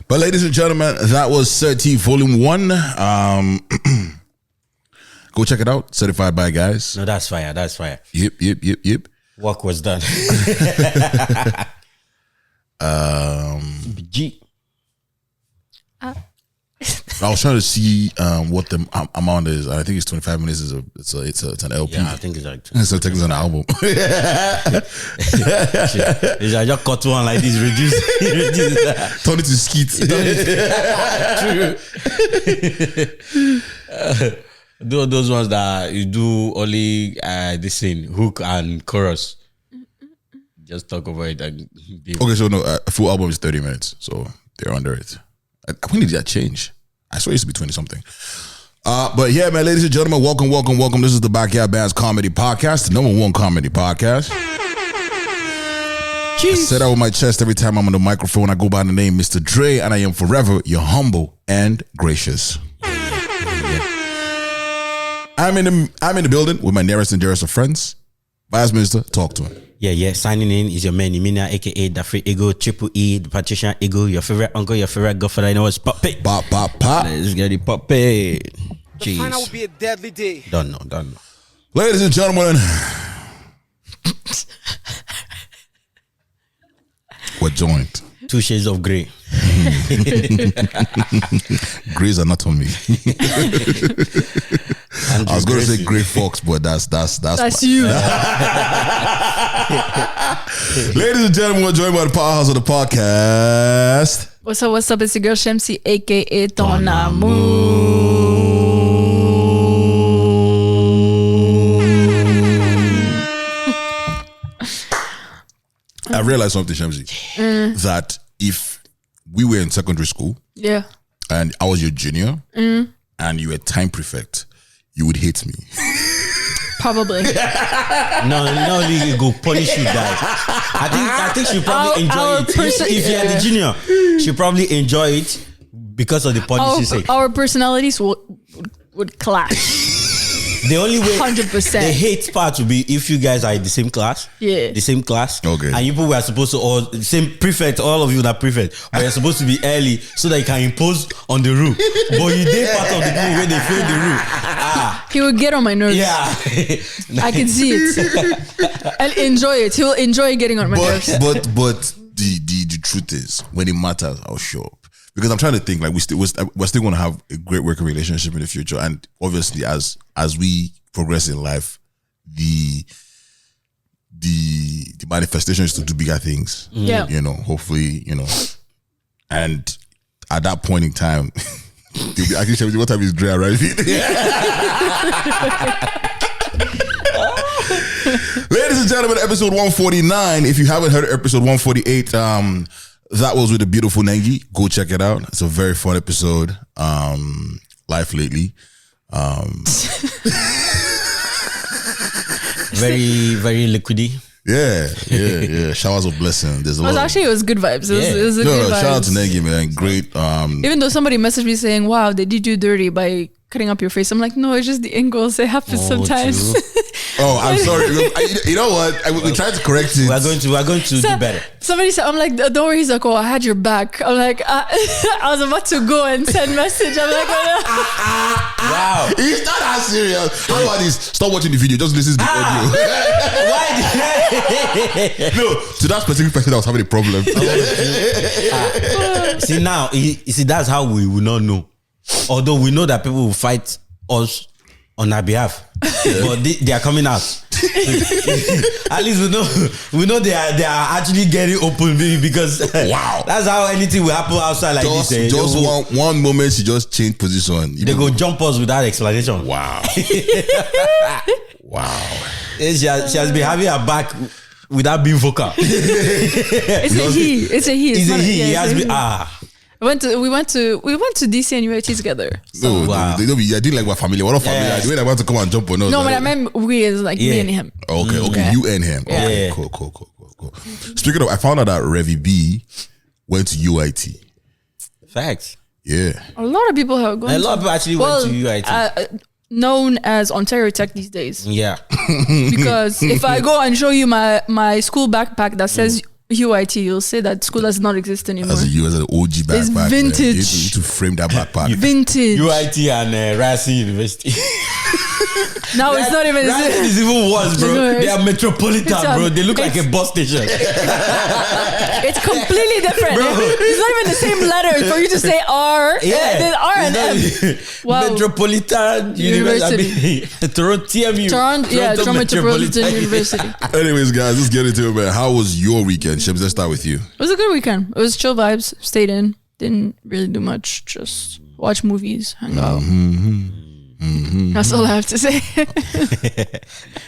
But ladies and gentlemen, that was Certi Volume 1. Go check it out. Certified by guys. No, that's fire. That's fire. Yep. Work was done. G. I was trying to see what the amount is. I think it's 25 minutes. It's an LP. Yeah, I think it's like. So it's an album. I just cut one like this. Reduce. Turn it to skeet. True. Those ones that you do only this thing, hook and chorus. Just talk about it. Okay, so no, a full album is 30 minutes, so they're under it. When did that change? I swear it used to be 20 something. But yeah, man, ladies and gentlemen, welcome. This is the Backyard Bands Comedy Podcast, the #1 comedy podcast. Jeez. I say that with my chest every time I'm on the microphone. I go by the name Mr. Dre, and I am forever your humble and gracious. I'm in the building with my nearest and dearest of friends. Vice Minister, talk to him. Yeah. Signing in is your man Imina, aka the Free Ego, Triple E, the Patrician Ego, your favorite uncle, your favorite godfather. I know it's Pop. Pop. Let's get it Pop. Jeez. The final will be a deadly day. Don't know. Ladies and gentlemen, we're joined. 2 shades of grey. Grey's Anatomy. I was going to say Grey Fox, but that's you. Ladies and gentlemen, we're joined by the powerhouse of the podcast. What's up? It's your girl Chemsi, aka Tonamu. I realized something, Chemsi, that if we were in secondary school, yeah, and I was your junior, and you were time prefect, you would hate me. Probably. No, you go punish you, guys. I think she'll probably enjoy it. If you're the junior, she'll probably enjoy it because of the punish you say. Our personalities would clash. The only way 100%. The hate part would be if you guys are in the same class. Yeah. The same class. Okay. And you people were supposed to, or the same prefect, all of you that prefect, but you're supposed to be early so that you can impose on the rule. But you did part of the people where they failed the rule. He would get on my nerves. Yeah. I can see it. I'll enjoy it. He'll enjoy getting on my nerves. But the truth is, when it matters, I'll show up. Because I'm trying to think, like we're still going to have a great working relationship in the future, and obviously as we progress in life, the manifestation is to do bigger things. Yeah, hopefully, and at that point in time, they'll be actually what time is Dre arriving? Ladies and gentlemen, episode 149. If you haven't heard episode 148, that was with the beautiful Nengi. Go check it out. It's a very fun episode. Life lately. Very, very liquidy. Yeah. Showers of blessing. There's a lot. It was good vibes. It was good vibes. Shout out to Nengi, man. Great. Even though somebody messaged me saying, "Wow, they did you dirty by cutting up your face," I'm like, no, it's just the angles. It happens sometimes. Oh, I'm sorry. You know what? We tried to correct it. We're going to do better. Somebody said, I'm like, don't worry. He's like, oh, I had your back. I'm like, I was about to go and send message. I'm like, wow. It's not that serious. How about this? Stop watching the video. Just listen to the audio. Why? No, to that specific person that was having a problem. See now, you see that's how we will not know. Although we know that people will fight us on our behalf, but they are coming out. At least we know they are actually getting open, because wow, that's how anything will happen outside like just, this. Just one moment she just changed position. They go jump us without explanation. Wow, wow. She has been having her back without being vocal. It's a he. It's a he. He has been We went to DC and UIT together. So. No, wow. I didn't like my family. What family? The way they want to come and jump on us. No, but I meant we is like me and him. Okay, yeah. You and him. Yeah. Okay, cool. Speaking of, I found out that Revy B went to UIT. Facts. Yeah. A lot of people have gone. A lot of people actually went to UIT. Known as Ontario Tech these days. Yeah. Because if I go and show you my school backpack that says UIT, you'll say that school does not exist anymore. As an OG backpack. It's man. vintage. You need to frame that backpack. Vintage. UIT and Racing University. Now it's not even. Racing is even worse, bro. No, They are metropolitan, bro. They look like a it's- bus station. It's completely different. Bro. It's not even the same letters for you to say R. And then R and M. Wow. Metropolitan University. Toronto TMU. Toronto Metropolitan University. Anyways, guys, let's get into it, man. How was your weekend? Shebs, let's start with you. It was a good weekend. It was chill vibes. Stayed in. Didn't really do much. Just watch movies, hang out. That's all I have to say.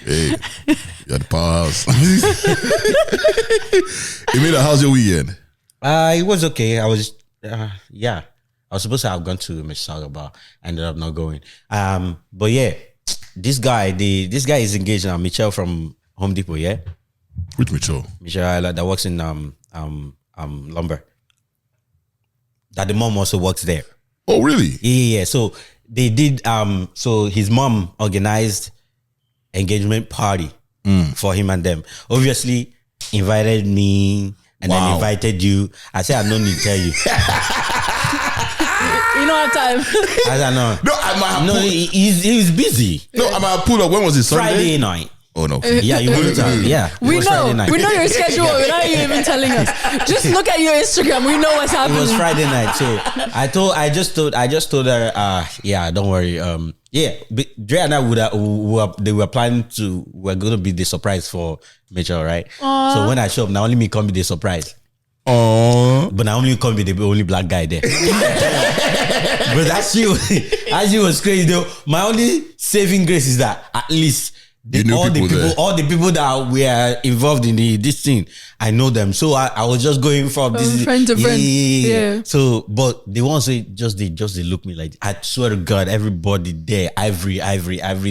Hey, you at the powerhouse. Imina, how's your weekend? It was okay. I was supposed to have gone to Mississauga, but I ended up not going. But yeah, this guy is engaged now. Michelle from Home Depot, yeah. Which Mitchell? Michelle that works in lumber. That the mom also works there. Oh, really? Yeah. So they did. So his mom organized engagement party for him and them. Obviously, invited me and then invited you. I said I don't need to tell you. You don't have time. I don't know. No, I might have No, he was busy. No, I might have pulled up. When was it? Sunday? Friday night. Oh, no. Yeah, you wouldn't tell. Yeah, it We was know. Friday night. We know your schedule without you even telling us. Just look at your Instagram. We know what's It happening. was Friday night, so I just told her, yeah, don't worry. Dre and I they were planning to, we're going to be the surprise for Mitchell, right? So when I show up, now only me come be the surprise. Oh, But now only come be the only black guy there. But that shit was crazy though. My only saving grace is that at least all the people that were involved in this thing, I know them. So I was just going from this friend to friend. Yeah. So, but the ones they look me like, I swear to God, everybody there, ivory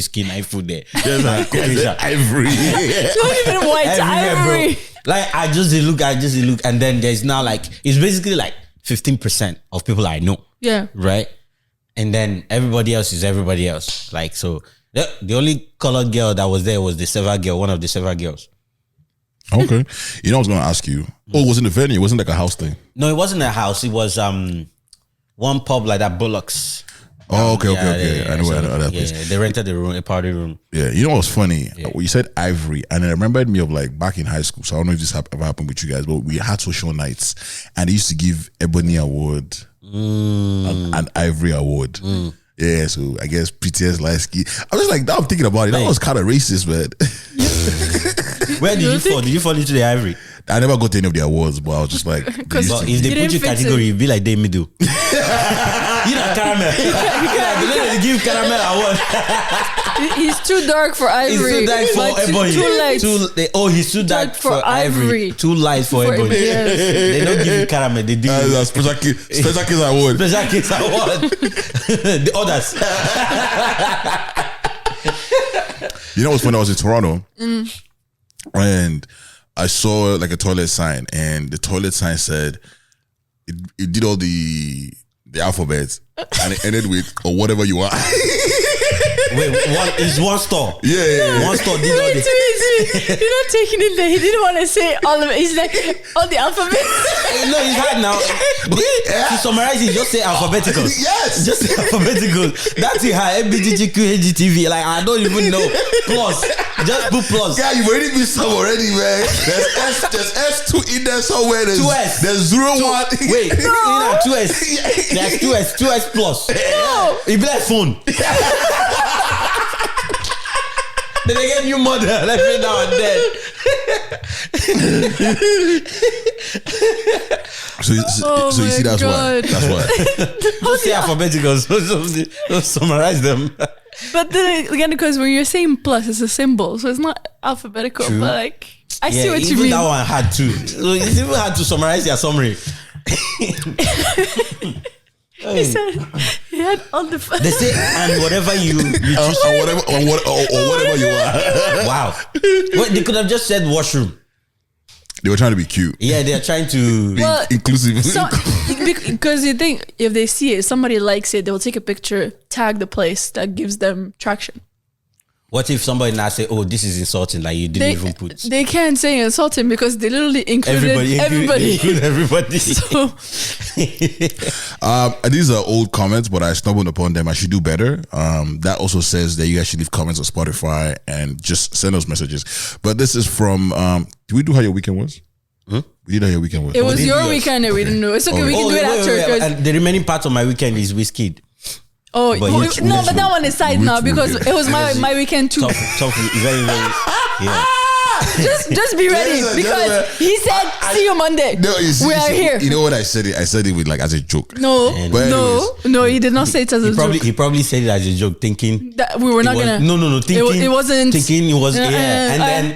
skin, ivory there. Ivory. Not even white. Ivory. Bro. Like I just look, and then there's now like it's basically like 15% of people I know. Yeah. Right. And then everybody else is everybody else. Like so. The only colored girl that was there was the Seva girl, one of the Seva girls. Okay. You know, I was going to ask you. Oh, it was in the venue. It wasn't like a house thing. No, it wasn't a house. It was one pub like that, Bullocks. Oh, okay. Yeah, I know that place. Yeah, they rented a party room. Yeah, you know what's funny? Well, you said ivory, and it reminded me of like back in high school. So I don't know if this ever happened with you guys, but we had social nights, and they used to give Ebony Award and Ivory Award. Yeah, so I guess prettiest light skin. I was like, now I'm thinking about it. That was kind of racist, man. Where did you fall? Did you fall into the ivory? I never got to any of the awards, but I was just like, But if they put you category, you'd be like they middle. You know, caramel. They give caramel award. He's too dark for ivory. He's too dark for ebony. Too light. He's too dark for ivory. Too light for ebony. Yes. They don't give you caramel. They do a special case award. special case award. The others. You know what's funny? I was in Toronto, and I saw like a toilet sign, and the toilet sign said it did all the alphabets, and it ended with or whatever you are. Wait, one store. Yeah. One store did all the. You're not taking it there. He didn't want to say all of it. He's like, all the alphabet. No, it's hard now. To summarize it, just say alphabetical. Yes. Just say alphabetical. That's it. MBGGQHGTV. Like, I don't even know. Plus. Just put plus. Yeah, you've already missed some already, man. There's S2 in there somewhere. There's 2S. There's 01. Wait, no. 2S. There's 2S plus. No. It be like phone. Then they get new model every now and then. So you see, that's why. God. That's why. Just say alphabetical. So summarize them. But then again, because when you're saying plus, it's a symbol, so it's not alphabetical. True. But like, I see what you even mean. that one had to. So it's even had to summarize your summary. He said he had all the. They say, and whatever you choose, or whatever you are. wow. Well, they could have just said washroom. They were trying to be cute. Yeah, they're trying to. Well, inclusive. Because you think if they see it, somebody likes it, they will take a picture, tag the place that gives them traction. What if somebody now say, "Oh, this is insulting," like you didn't even put? They can't say insulting because they literally included everybody. Include everybody. So, these are old comments, but I stumbled upon them. I should do better. That also says that you guys should leave comments on Spotify and just send us messages. But this is from. Did we do how your weekend was? We did how your weekend was. it was your weekend and we didn't know. It's okay. We can do it after. Wait. And the remaining part of my weekend is Wizkid. Oh, But but that one is side now because it was my weekend too. Tough, very, yeah. Just be ready because he said, "See you Monday." No, we are here. You know what I said it? I said it with like as a joke. No, But no, he did not say it as a joke. He probably said it as a joke, thinking That we were not gonna. No. Thinking it wasn't. Thinking it was and then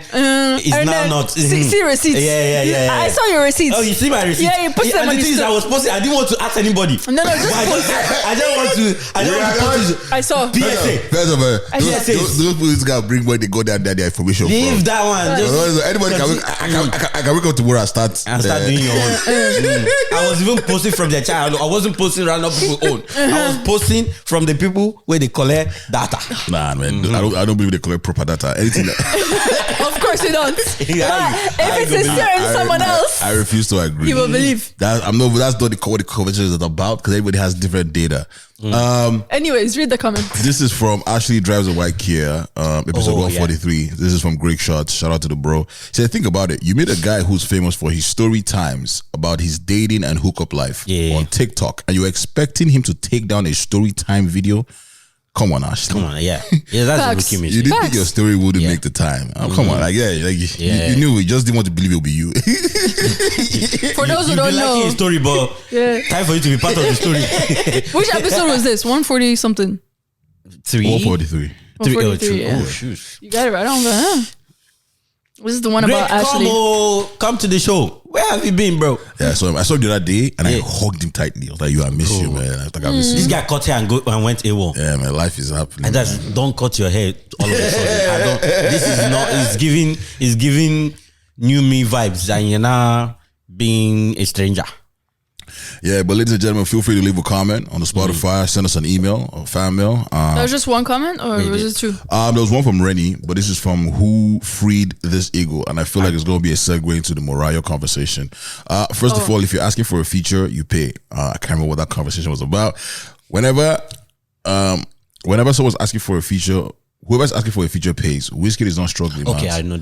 it's and now then not. See receipts. Yeah. I saw your receipts. Oh, you see my receipts? Yeah, you put them on the the thing is, I was posting. I didn't want to ask anybody. No, just I don't want to. I don't want to post it. I saw. PSA. First of all, PSA. those police guys bring where they go down there their information Leave from. that one. Anybody I can wake up tomorrow and start doing your own. I was even posting from their child. I wasn't posting random people own. I was posting from the people where they collect data. Nah, man, I don't believe they collect proper data. Anything that, Of course you don't. Yeah, If it's sincere in someone else, I refuse to agree. you will believe. That's not what the conversation is about because everybody has different data. Anyways, read the comment. This is from Ashley Drives a White Kia, episode 143. This is from Greg Shots. Shout out to the bro. He said, think about it. You meet a guy who's famous for his story times about his dating and hookup life on TikTok, and you're expecting him to take down a story time video. Come on, Ashley. Come on, yeah, that's a rookie You mistake. didn't think your story wouldn't make the time. Come on, you knew it. Just didn't want to believe it would be you. For those who You don't be liking know, his story, but time for you to be part of the story. which episode was this? 140 something. 143. 143. Yeah. Oh shoot! You got it right on there. This is the one about Ashley. Come to the show. Where have you been, bro? Yeah, so I saw him the other day and I hugged him tightly. I was like, I miss you, man. I was like, I miss This you. guy cut hair and went AWOL. Yeah, man, life is happening. And that's don't cut your hair all of a sudden. This is not. It's giving new me vibes, and you're now being a stranger. Yeah, but ladies and gentlemen, feel free to leave a comment on the Spotify. Send us an email or fan mail. That was just one comment, or was it two? There was one from Rennie, but this is from Who Freed This Eagle, and I feel like it's going to be a segue into the Morayo conversation. First of all, if you're asking for a feature, you pay. I can't remember what that conversation was about. Whenever someone's asking for a feature, whoever's asking for a feature pays. Wizkid is not struggling. Okay, Mans. I know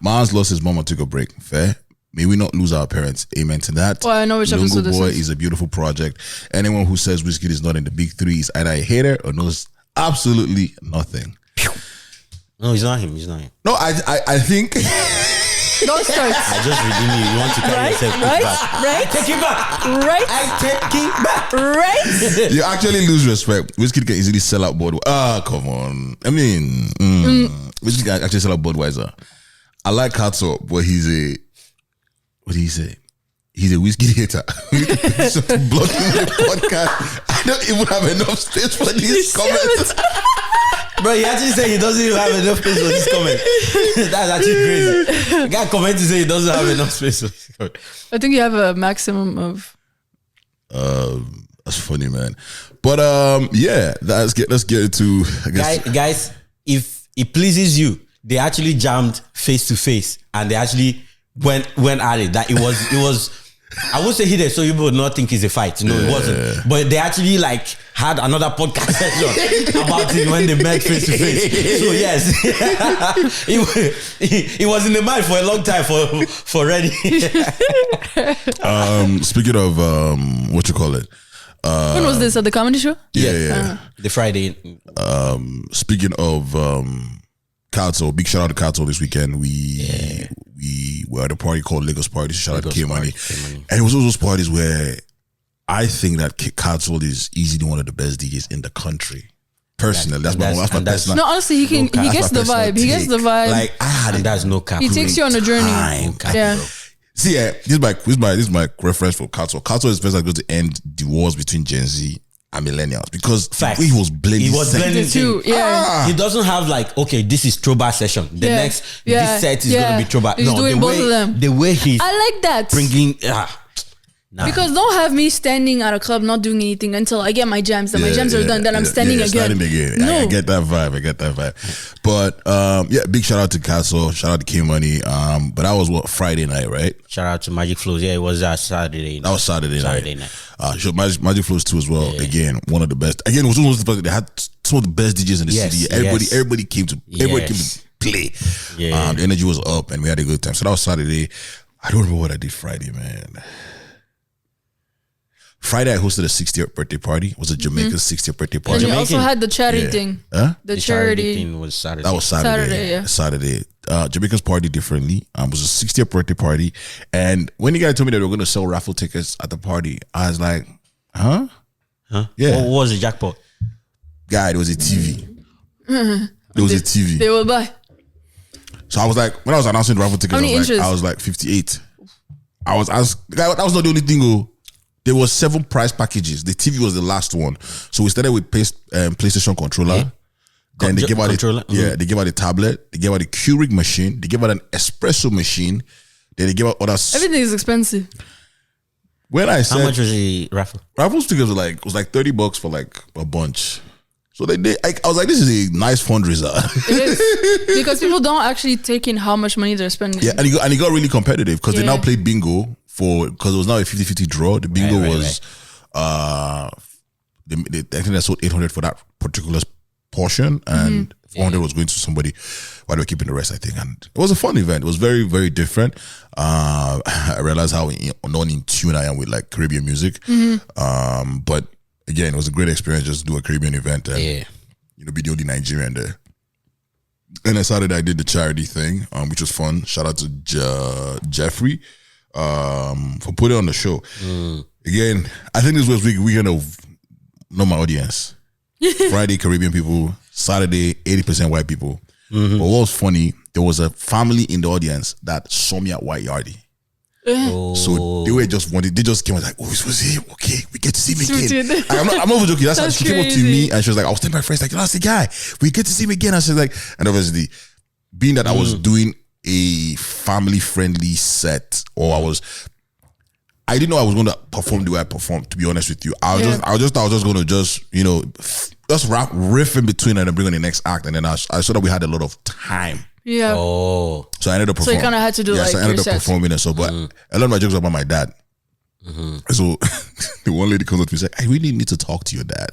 Mans lost his mom and took a break. Fair. May we not lose our parents. Amen to that. Well, I know which episode this Boy is. a beautiful project. Anyone who says Wizkid is not in the big three is either a hater or knows absolutely nothing. No, it's not him. No, I think Don't start. I just redeem you. You want to carry yourself back. Right? Take it back. Right? I take it back. Right? you actually lose respect. Wizkid can easily sell out Budweiser. Come on. I mean, Wizkid can actually sell out Budweiser. I like Katso, but he's a, what did he say? He's a Wizkid hater. So to block him in the podcast. I don't even have enough space for these comments. Bro, he actually said he doesn't even have enough space for this comment. That's actually crazy. The guy comment to say he doesn't have enough space for this comment. I think you have a maximum of. That's funny, man. But yeah, let's get into, I guess. Guys, if it pleases you, they actually jammed face to face and they actually went at it. That it was I would say hidden, so you would not think it's a fight. No, it wasn't. But they actually like had another podcast session about it when they met face to face. So yes, it was in the mind for a long time for Reddy. Speaking of what you call it? When was this at the comedy show? Yeah. The Friday. Speaking of Kato, big shout out to Kato this weekend. We were at a party called Lagos Party. Shout out to K Money. And it was one of those parties where I think that Kato is easily one of the best DJs in the country. Personally, that's my personal. No, honestly, he gets the vibe. He gets the vibe. Like I had it. That's no cap. He takes you on a journey. Yeah. See, this is my reference for Kato. Kato is the person that's going to end the wars between Gen Z and millennials because he was blending. He was blending too. Yeah. He doesn't have like, okay, this is throwback session. This set is going to be throwback. He's doing both of them. The way he's I like that. bringing. Nah. Because don't have me standing at a club not doing anything until I get my jams. Then my jams are done. Then I'm standing again. Standing again. No. I get that vibe. But big shout out to Castle. Shout out to K Money. But that was Friday night, right? Shout out to Magic Flows. Yeah, it was Saturday night. That was Saturday night. Sure, Magic Flows too as well. Yeah. Again, one of the best. Again, it was almost the best. They had some of the best DJs in the city. Everybody came to play. Yeah. The energy was up and we had a good time. So that was Saturday. I don't remember what I did Friday, man. Friday, I hosted a 60th birthday party. It was a Jamaica's 60th birthday party. And you also had the charity thing. Huh? The charity thing was Saturday. That was Saturday. Saturday. Jamaica's party differently. It was a 60th birthday party. And when the guy told me that they were going to sell raffle tickets at the party, I was like, huh? Yeah. What was the jackpot? Guy, there was a TV. There was a TV. They will buy. So I was like, when I was announcing the raffle tickets, I was like 58. That was not the only thing. There was 7 prize packages. The TV was the last one. So we started with PlayStation controller. Yeah. Then they gave out controller. They gave out a tablet. They gave out a Keurig machine. They gave out an espresso machine. Then they gave out other. Everything is expensive. When I said how much was the raffle? Raffle tickets was like $30 for like a bunch. So I was like, this is a nice fundraiser. It is. Because people don't actually take in how much money they're spending. Yeah, and it got really competitive because they now play bingo because it was now a 50-50 draw. The bingo was I think they sold 800 for that particular portion and 400 was going to somebody while they were keeping the rest, I think. And it was a fun event. It was very, very different. I realized how non in tune I am with like Caribbean music. But again, it was a great experience just to do a Caribbean event and be the only Nigerian there. And then Saturday I did the charity thing, which was fun. Shout out to Jeffrey for putting on the show. Again, I think this was weekend of know my audience. Friday, Caribbean people. Saturday, 80% white people. But what was funny, there was a family in the audience that saw me at White Yardie. So they just came and like, oh, it was him. Okay, we get to see him again. I'm not even joking. That's how she came up to me and she was like, I was telling my friends, like, that's the guy. We get to see him again. And she was like, and obviously, being that I was doing a family friendly set, or I didn't know I was going to perform the way I performed, to be honest with you. I was just going to just riff in between and then bring on the next act. And then I saw that we had a lot of time. Yeah. Oh. So I ended up performing. So you kind of had to do so I ended up performing and so, but a lot of my jokes were about my dad. So the one lady comes up to me and said, I really need to talk to your dad.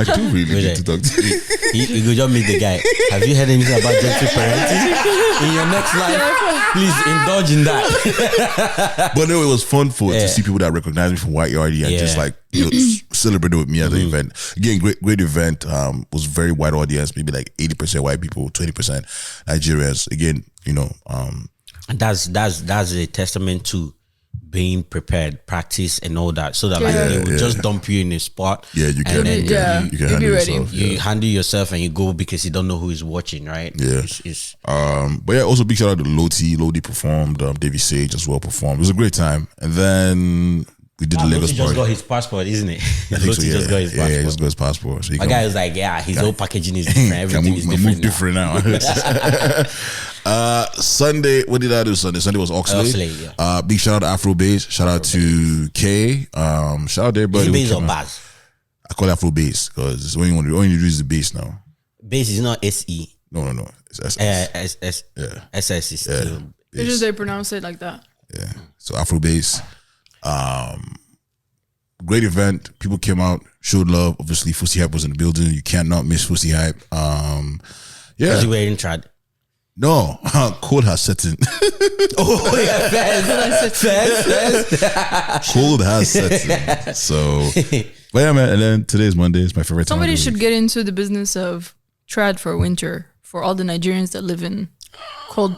I do really need to talk to you. You could just meet the guy. Have you heard anything about gentle parenting? In your next life, please indulge in that. But no, it was fun to see people that recognize me from White Yardie and just like celebrated with me at the event. Again, great event. Was very white audience, maybe like 80% white people, 20% Nigerians. Again, that's a testament to being prepared, practice, and all that, so that they will just dump you in a spot. Yeah, you can. And then you can handle yourself. You handle yourself, and you go because you don't know who is watching, right? Yeah. But yeah, also big shout out to Lodi. Lodi performed. Davy Sage as well performed. It was a great time. And then we did the Lagos party. Just got his passport, isn't it? I think so. Yeah, just got his passport. Yeah, he just got his passport. So my guy was like, his whole packaging is different. Everything is different now. Sunday, what did I do Sunday? Sunday was Oxley. Big shout out to Afro Bass. Shout out to K. Shout out to everybody. Is it bass or bass? I call it Afro Bass because when you use the bass now. Bass is not SE. No. It's SS. SS is still. It's just they pronounce it like that. Yeah. So Afro Bass. Great event. People came out, showed love. Obviously, Fussy Hype was in the building. You can't not miss Fussy Hype. Was you wearing trad? No, cold has set in. Oh yeah, fast. Cold has set in. So, but yeah, man. And then today's Monday. It's my favorite time. Somebody should get into the business of trad for winter for all the Nigerians that live in cold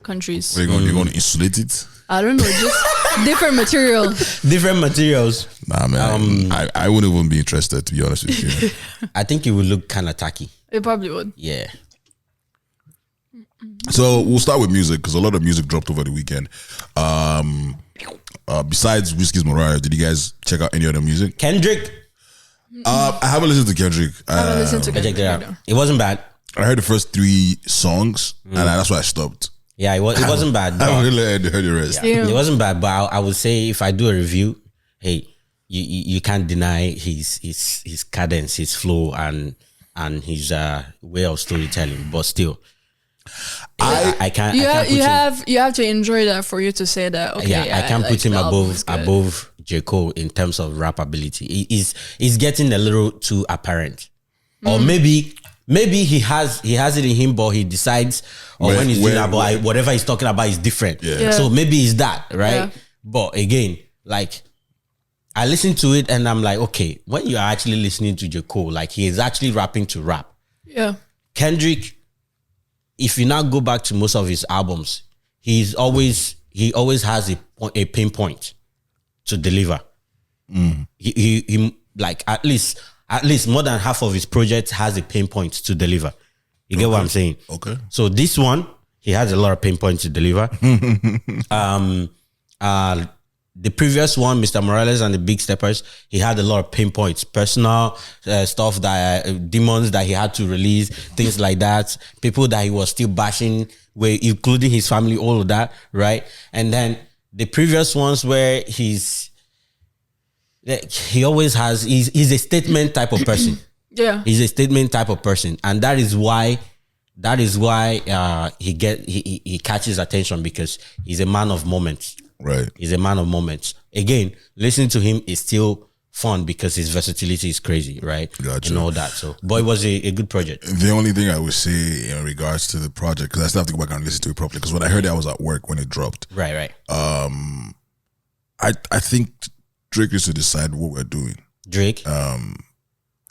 countries. You're going to insulate it? I don't know, just different material. Different materials. Nah, man. I wouldn't even be interested, to be honest with you. I think it would look kind of tacky. It probably would. Yeah. So we'll start with music because a lot of music dropped over the weekend. Besides Wizkid's Morayo, did you guys check out any other music? Kendrick. I haven't listened to Kendrick. I haven't listened to Kendrick. It wasn't bad. I heard the first 3 songs and that's why I stopped. Yeah, it wasn't bad. I but- really heard the rest. Yeah. It wasn't bad, but I would say if I do a review, hey, you can't deny his cadence, his flow, and his way of storytelling. But still, I can't. You have to enjoy that for you to say that. Okay, I can't like put him the album is good. above J. Cole in terms of rap ability. He's getting a little too apparent, or maybe he has it in him, but he decides when he's doing that, but whatever he's talking about is different. Yeah. So maybe it's that, right? Yeah. But again, like I listen to it and I'm like, okay, when you are actually listening to J. Cole, like he is actually rapping to rap. Yeah. Kendrick, if you now go back to most of his albums, he always has a pinpoint to deliver. He like at least more than half of his projects has a pinpoint to deliver. You get what I'm saying? Okay. So this one, he has a lot of pinpoints to deliver. The previous one, Mr. Morales and the Big Steppers, he had a lot of pinpoints, personal stuff that demons that he had to release, things like that. People that he was still bashing, including his family, all of that, right? And then the previous ones where he's a statement type of person. Yeah. He's a statement type of person, and that is why he catches attention, because he's a man of moments. Right. He's a man of moments. Again, listening to him is still fun because his versatility is crazy, right? Gotcha. And all that. So, but it was a good project. The only thing I would say in regards to the project, because I still have to go back and listen to it properly, because when I heard it, I was at work when it dropped. Right. I think Drake is to decide what we're doing Drake.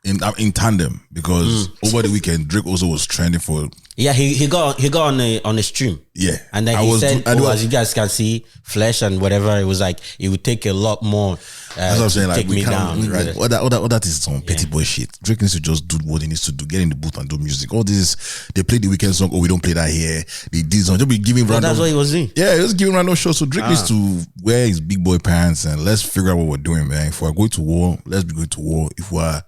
in tandem, because over the weekend Drake also was trending for. Yeah, he got on a stream. Yeah, And then he said, as you guys can see, Flesh and whatever, it was like it would take a lot more. That's what I'm saying. Like, take we me can't, down. right? All that is some petty boy shit. Drake needs to just do what he needs to do. Get in the booth and do music. All this, they play the weekend song. Oh, we don't play that here. They did something. Just be giving But random. that's what he was doing. Yeah, just giving random shows. So Drake needs to wear his big boy pants and let's figure out what we're doing, man. If we're going to war, let's be going to war. If we're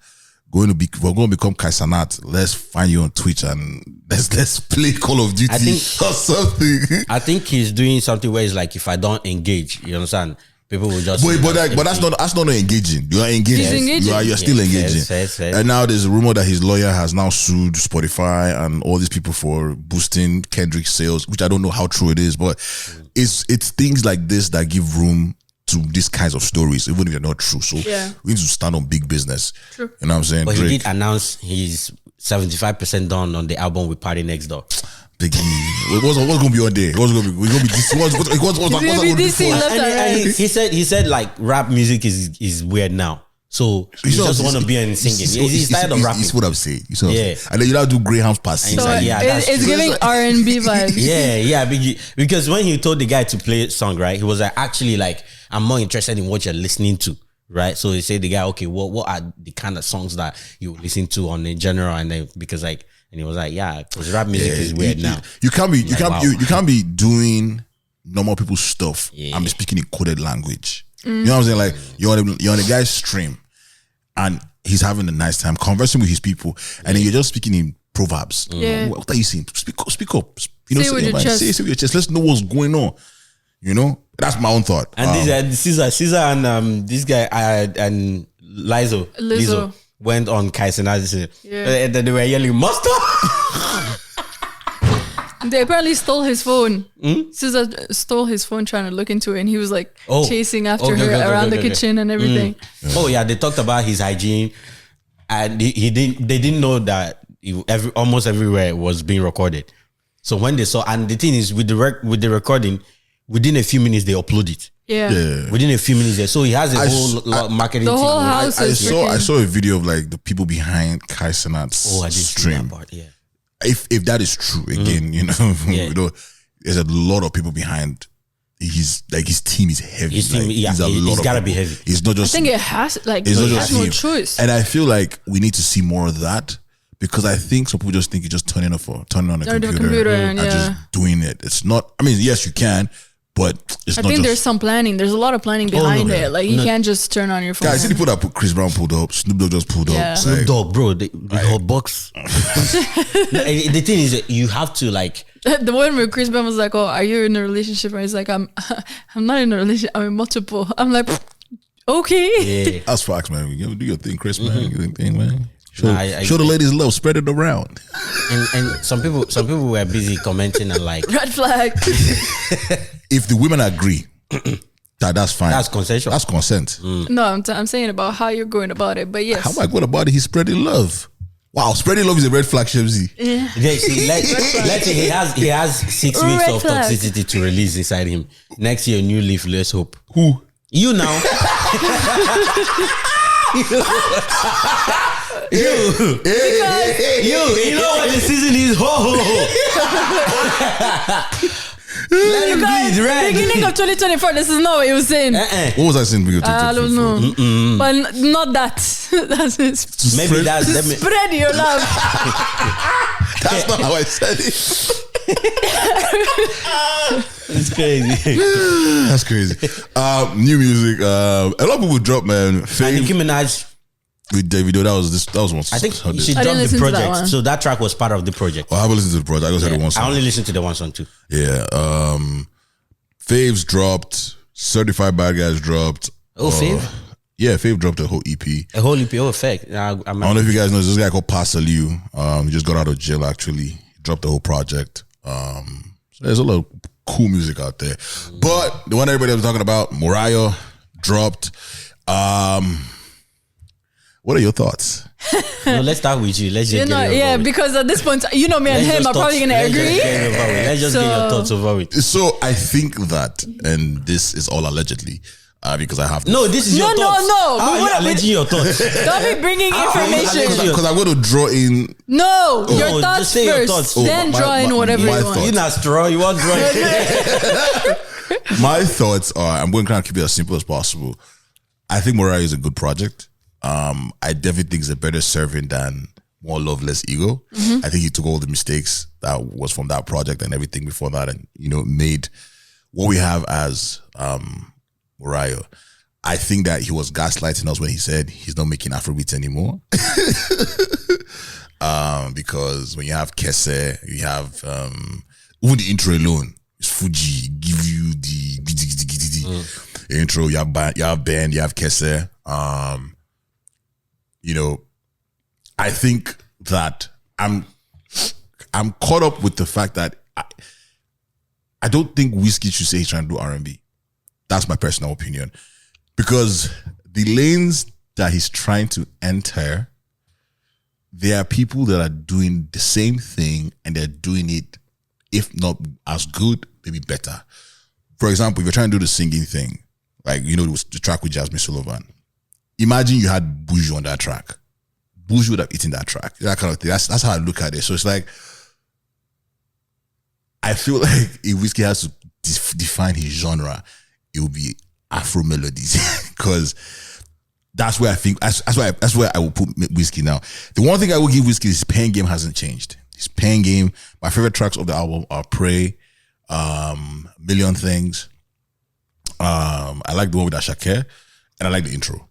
going to become Kaisanat, let's find you on Twitch and let's play Call of Duty or something. I think he's doing something where it's like, if I don't engage, you understand, people will just. But that's not engaging. You are engaging. He's engaging. You're still engaging. Fair. And now there's a rumor that his lawyer has now sued Spotify and all these people for boosting Kendrick's sales, which I don't know how true it is, but it's things like this that give room to these kinds of stories, even if they're not true. So we need to stand on big business. True. You know what I'm saying? But Drake, he did announce he's 75% done on the album with Party Next Door. what's going to be on there? What's going to be? We're going to be this. What's that going to be for? Left and right. He said like rap music is weird now. So he just want to be in singing. He's tired of rapping. That's what I'm saying. Yeah. And then you now do Graham's passing. So Yeah, that's it's true. giving R&B vibes. Yeah, because when he told the guy to play a song, right, he was like, actually like, I'm more interested in what you're listening to, right? So he said the guy, okay, what are the kind of songs that you listen to on the general, and then because like, and he was like, yeah, because rap music is weird now. You can't be doing normal people's stuff Yeah. and be speaking in coded language. You know what I'm saying? Like you're on the guy's stream and he's having a nice time conversing with his people, and then you're just speaking in proverbs. Yeah. What are you saying? Speak up. You know, Say it with your chest. Say it with your chest. Let's know what's going on. You know, that's my own thought. And Caesar and this guy and Lizzo went on Kaizen. And then they were yelling, "Master!" They apparently stole his phone. SZA stole his phone trying to look into it, and he was like chasing after her around the kitchen and everything. Oh yeah, they talked about his hygiene, and they didn't know that almost everywhere was being recorded. So when they saw, and the thing is with the recording, within a few minutes they upload it. Yeah. Within a few minutes, so he has a whole marketing. The team. whole house is I saw a video of like the people behind Kai Sanat's I didn't see stream. that part. Yeah. If that is true, again, you know, there's a lot of people behind. His team is heavy. His team, he's gotta be heavy. It's not I just. think it has It's he not has just no him. choice. And I feel like we need to see more of that, because I think some people just think you're just turning on a computer and just doing it. It's not. I mean, yes, you can, but it's I not think just. there's some planning. There's a lot of planning behind it. Like you can't just turn on your phone. Guys, see the people that Chris Brown pulled up, Snoop Dogg just pulled Yeah. up. Snoop Dogg, bro, the whole box. The thing is that you have to like The one where Chris Brown was like, "Oh, are you in a relationship?" And he's like, "I'm not in a relationship. I'm in multiple." I'm like, okay. Yeah. That's facts, man. You do your thing, Chris, man. You thing, man. Show, Nah, show the ladies love, spread it around. And some people were busy commenting and like, Red flag. If the women agree, that's fine. that's consensual. That's consent. No, I'm saying about how you're going about it, but yes. How am I going about it? He's spreading love. Wow, spreading love is a red flag, Chemsi. Yeah, see, let's say he has 6 weeks Red of flag. toxicity to release inside him. Next year, new leaf. Let's hope. Who? You now. You know what the season is? Ho ho ho. Let him bleed, right? Beginning of 2024, this is not what he was saying. What was I saying? I don't know. But not that. That's it. Maybe that's Spread your love. That's not how I said it. it's crazy. That's crazy. New music. A lot of people drop, man. And Fame Nicki Minaj, with Davido. That was one. I think she I dropped didn't the listen to that project, one. so that track was part of the project. I haven't listened to the project. I just heard it one song. I only listened to the one song too. Yeah. Faves dropped. Certified Bad Guys dropped. Oh, Fave? Yeah, Fave dropped a whole EP. A whole EPO effect. I don't know if you guys know this guy called Pastor Liu. He just got out of jail actually. He dropped the whole project. So there's a lot of cool music out there. But the one everybody was talking about, Morayo dropped. What are your thoughts? No, let's start with you. Let's just get it over with. Because at this point, me and Let's him just are probably talk- gonna let's just agree. get it over with. Let's just get your thoughts over it. So I think that, and this is all allegedly, because I have to. No, this is No, your no, thoughts. no. How We are wanna- you alleging your thoughts? Don't be bringing information. Because I'm going to draw in. No, Oh, your just thoughts say your first. thoughts. Then my- draw in my- whatever my you want. thoughts. You not straw, you want draw. My thoughts are, I'm going to try and keep it as simple as possible. I think Morayo is a good project. I definitely think it's a better serving than More Love, Less Ego. I think he took all the mistakes that was from that project and everything before that, and made what we have as Morayo. I think that he was gaslighting us when he said he's not making Afrobeats anymore. Because when you have Kese, you have even the intro alone is Fuji, give you the intro, you have band, you have Kese. I think that I'm caught up with the fact that I don't think Wizkid should say he's trying to do R&B. That's my personal opinion. Because the lanes that he's trying to enter, there are people that are doing the same thing and they're doing it, if not as good, maybe better. For example, if you're trying to do the singing thing, like, the track with Jasmine Sullivan, imagine you had Buju on that track. Buju would have eaten that track. That kind of thing. That's how I look at it. So it's like, I feel like if Wizkid has to define his genre, it will be Afro melodies. Because that's where I think, that's where I will put Wizkid now. The one thing I will give Wizkid is his pen game hasn't changed. His pen game, my favorite tracks of the album are Pray, Million Things. I like the one with Ashake, and I like the intro.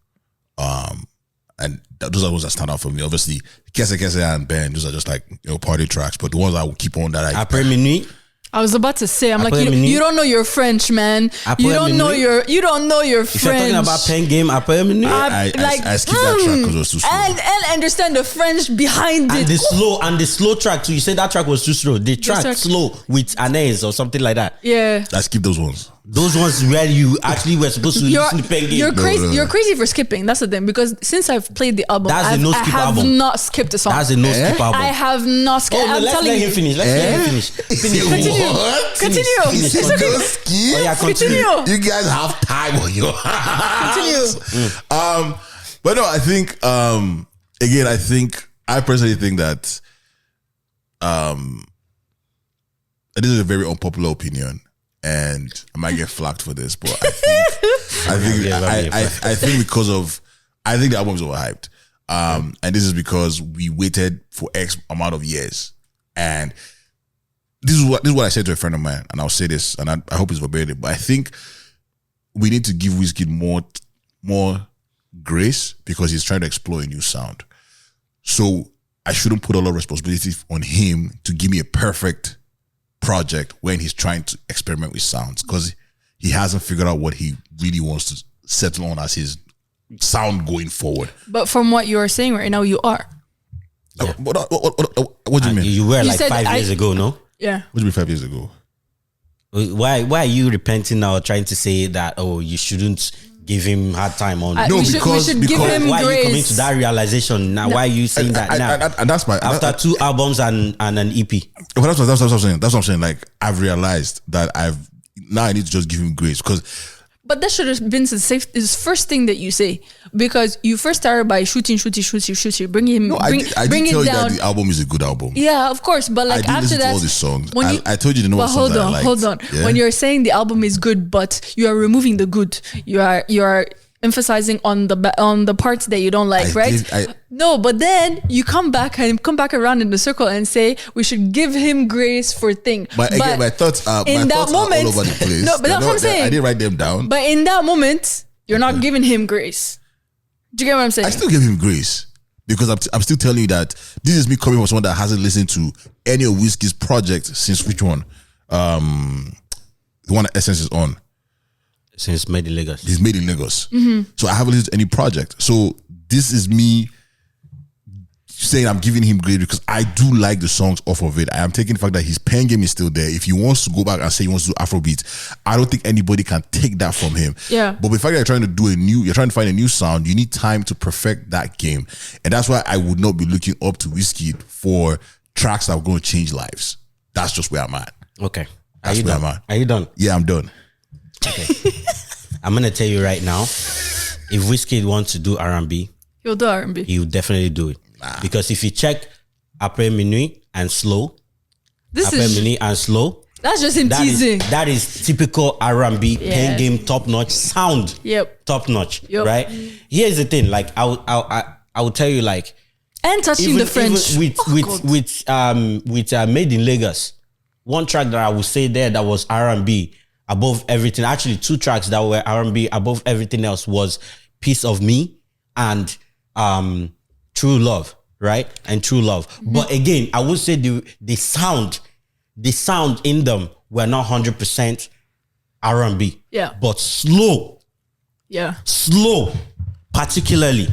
And those are the ones that stand out for me. Obviously, Kese and Ben, those are just like party tracks. But the ones I will keep on that Après minuit. I was about to say, I'm like, Après minuit. you don't know your French, man. Après You don't know minuit. your If you're French. talking about pen game, après minuit. I skipped that track because it was too slow. and understand the French behind And it. the slow track too. You said that track was too slow. The track track- slow with Anais or something like that. Yeah. I skipped those ones. Those ones where you actually were supposed to listen to pen game. You're crazy. no. You're crazy for skipping. That's the thing. Because since I've played the album, That's a I no-skip have album. not skipped a song. That's a no skip album. I have not skipped. Oh, no, I'm let's telling let you. him finish. Let's let him finish. Finish. Continue. What? Continue. Finish. It's okay. No skip? Oh, yeah, continue. Continue. You guys have time on your hands. Continue. But no, I think again, I personally think that this is a very unpopular opinion, and I might get flagged for this, but I think because of I think the album is overhyped. And this is because we waited for X amount of years. And this is what I said to a friend of mine, and I'll say this, and I hope it's verbatim, but I think we need to give Wizkid more grace because he's trying to explore a new sound. So I shouldn't put a lot of responsibility on him to give me a perfect project when he's trying to experiment with sounds because he hasn't figured out what he really wants to settle on as his sound going forward. But from what you are saying right now, you are. Yeah. What do you mean? You were You like said 5 years ago, no? Yeah. What do you mean 5 years ago? Why are you repenting now, trying to say that you shouldn't give him hard time on? No, we should give him why are you coming grace. to that realization now? Why are you saying that now? And that's my After 2 albums and an EP. But that's what I'm saying. That's what I'm saying. Like I've realized that now I need to just give him grace because. But that should have been the first thing that you say because you first started by shooting, bring him. No, bring, I bring did it tell you down. that the album is a good album. Yeah, of course. But like I did after listen that, to all these songs. when I told you the number of songs that I liked. Hold on. Yeah? When you're saying the album is good, but you are removing the good, you are emphasizing on the parts that you don't like, right? No, but then you come back around in the circle and say we should give him grace for thing. But again, my thoughts are all over the place. No, but that's what I'm saying. I didn't write them down. But in that moment, you're not giving him grace. Do you get what I'm saying? I still give him grace because I'm still telling you that this is me coming from someone that hasn't listened to any of Wizkid's projects since which one? The one that Essence is on. Since Made in Lagos. He's made in Lagos. Mm-hmm. So I haven't listened to any project. So this is me saying I'm giving him grace because I do like the songs off of it. I am taking the fact that his pen game is still there. If he wants to go back and say he wants to do Afrobeat, I don't think anybody can take that from him. Yeah. But the fact that you're trying to find a new sound, you need time to perfect that game. And that's why I would not be looking up to Wizkid for tracks that are going to change lives. That's just where I'm at. Okay. That's where I'm at. Are you done? Yeah, I'm done. Okay. I'm going to tell you right now, if Wizkid wants to do R&B, He'll do R&B. he will definitely do it. Because if you check Après Minuit and Slow, That's just him teasing. That is typical R&B, pen game, top notch, sound, top notch, right? Here's the thing, like I will tell you, like, and touching the French with Made in Lagos, one track that I would say there that was R&B above everything. Actually, 2 tracks that were R&B above everything else was Piece of Me and True Love, right? And True Love. Mm-hmm. But again, I would say the sound in them were not 100% R&B. Yeah. But slow, particularly.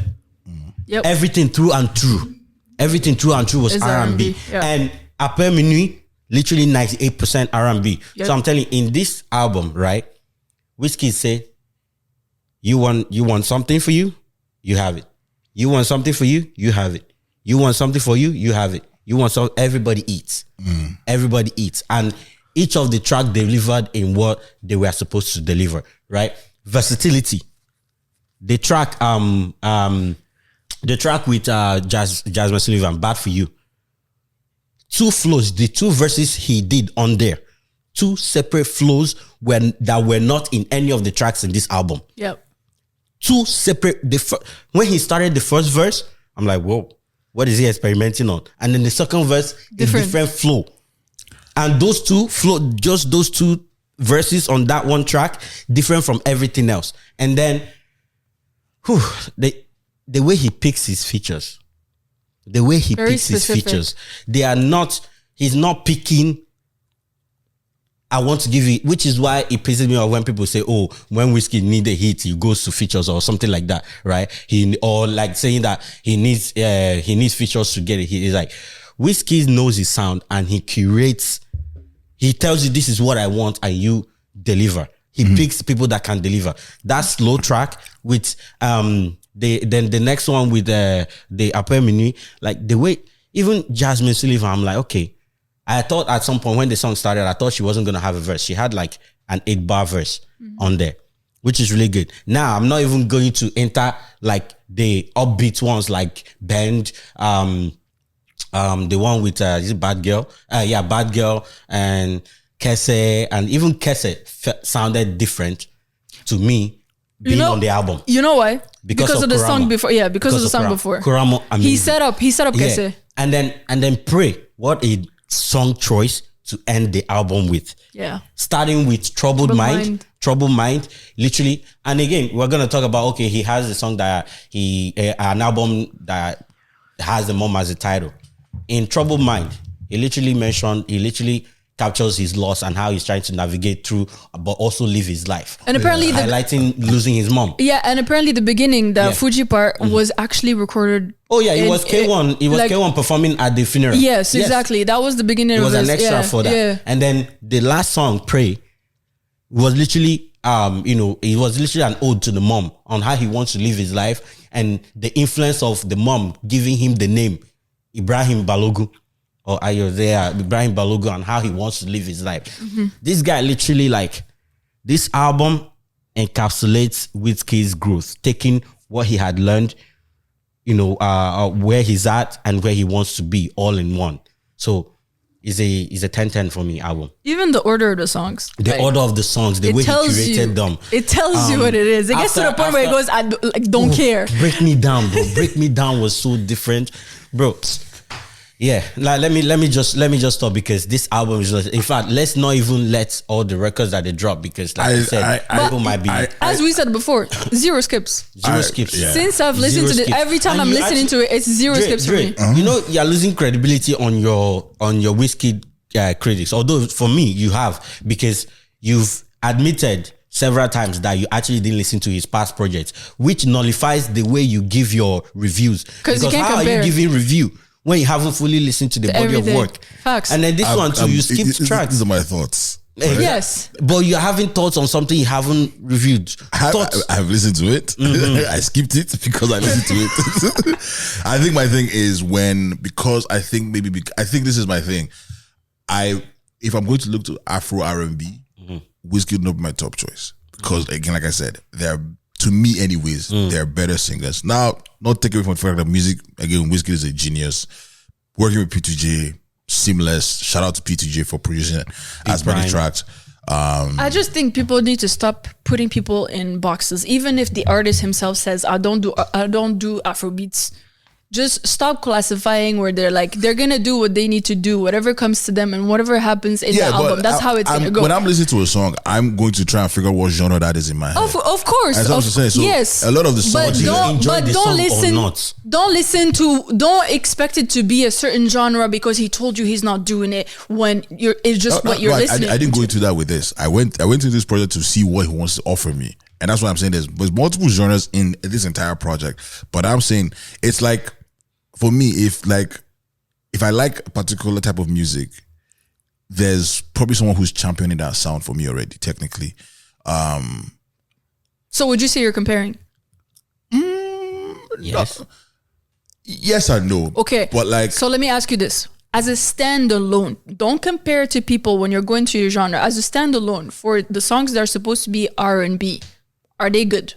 Yep. Everything through and through was R&B. Yeah. And Après Minuit, literally 98% R&B. Yep. So I'm telling you, in this album, right, Wizkid say, you want something for you have it. You want something for you have it. You want something for you have it. You want some, everybody eats. Everybody eats. And each of the track delivered in what they were supposed to deliver, right? Versatility. The track with Jasmine Sullivan, Bad For You. 2 flows, the 2 verses he did on there. 2 separate flows that were not in any of the tracks in this album. Yep. 2 separate. When he started the first verse, I'm like, whoa, what is he experimenting on? And then the second verse, different flow. And those 2 flow, just those 2 verses on that one track, different from everything else. And then, the way he picks his features, he's not picking, I want to give you, which is why it pisses me off when people say, oh, when Wizkid need a hit, he goes to features or something like that, right? Or like saying that he needs features to get a hit. It's like, Wizkid knows his sound and he curates, he tells you this is what I want and you deliver. He picks people that can deliver. That slow track with the next one with the Après Minuit, like the way, even Jasmine Sullivan, I'm like, okay. I thought at some point when the song started, I thought she wasn't going to have a verse. She had like an 8-bar verse on there, which is really good. Now, I'm not even going to enter like the upbeat ones like Bend, the one with is it Bad Girl? Bad Girl and Kese, and even Kese sounded different to me being on the album. You know why? Because of the Kuramo. song before. Yeah, because of the song before. Kuramo, he set up Kese. And then Pray. What a song choice to end the album with. Yeah. Starting with Troubled Mind, literally. And again, we're going to talk about, okay, he has a song that an album that has the mom as a title. In Troubled Mind, he literally captures his loss and how he's trying to navigate through, but also live his life. And apparently, highlighting losing his mom. Yeah, and apparently the beginning, the Fuji part was actually recorded. Oh yeah, it was K1. It was like, K1 performing at the funeral. Yes, exactly. That was the beginning. It was of an extra for that. Yeah. And then the last song, "Pray," was literally, it was literally an ode to the mom on how he wants to live his life and the influence of the mom giving him the name Ibrahim Balogun. Or Ibrahim Balogun, and how he wants to live his life. Mm-hmm. This guy literally, like, this album encapsulates Wizkid's growth, taking what he had learned, where he's at and where he wants to be, all in one. So it's a 10-10 for me album. Even the order of the songs. The order of the songs, the way he curated them. It tells you what it is. It gets to the point where it goes, I don't care. Break Me Down, bro. Break Me Down was so different. Bro. Yeah, like let me just stop because this album is just, in fact, let's not even let all the records that they drop because like I said, people might be as we said before, zero skips. Yeah. Since I've listened to it, every time I'm listening to it, it's zero skips for me. Uh-huh. You're losing credibility on your Wizkid critics. Although for me, you have, because you've admitted several times that you actually didn't listen to his past projects, which nullifies the way you give your reviews. Because how are you giving review when you haven't fully listened to the body of work? Facts. And then this one too, you skipped tracks. These are my thoughts. Right? Yes. But you're having thoughts on something you haven't reviewed. I've listened to it. Mm-hmm. I skipped it because I listened to it. I think my thing is I think this is my thing. If I'm going to look to Afro R&B, Wizkid not my top choice. Because again, like I said, to me anyways, they're better singers. Now, not taking away from the fact that music, again, Wizkid is a genius. Working with P2J, seamless. Shout out to P2J for producing as many tracks. I just think people need to stop putting people in boxes. Even if the artist himself says, I don't do Afrobeats. Just stop classifying where they're gonna do what they need to do, whatever comes to them and whatever happens in the album. That's how it's gonna go. When I'm listening to a song, I'm going to try and figure out what genre that is in my head. Of course. That's what I'm saying. So yes. A lot of the songs, don't expect it to be a certain genre because he told you he's not doing it when it's just what you're listening. I didn't go into that with this. I went into this project to see what he wants to offer me. And that's why I'm saying there's multiple genres in this entire project. But I'm saying it's like, for me, if I like a particular type of music, there's probably someone who's championing that sound for me already, technically. So would you say you're comparing? Yes. No. Yes and no. Okay. But so let me ask you this. As a standalone, don't compare to people when you're going to your genre. As a standalone, for the songs that are supposed to be R&B, are they good?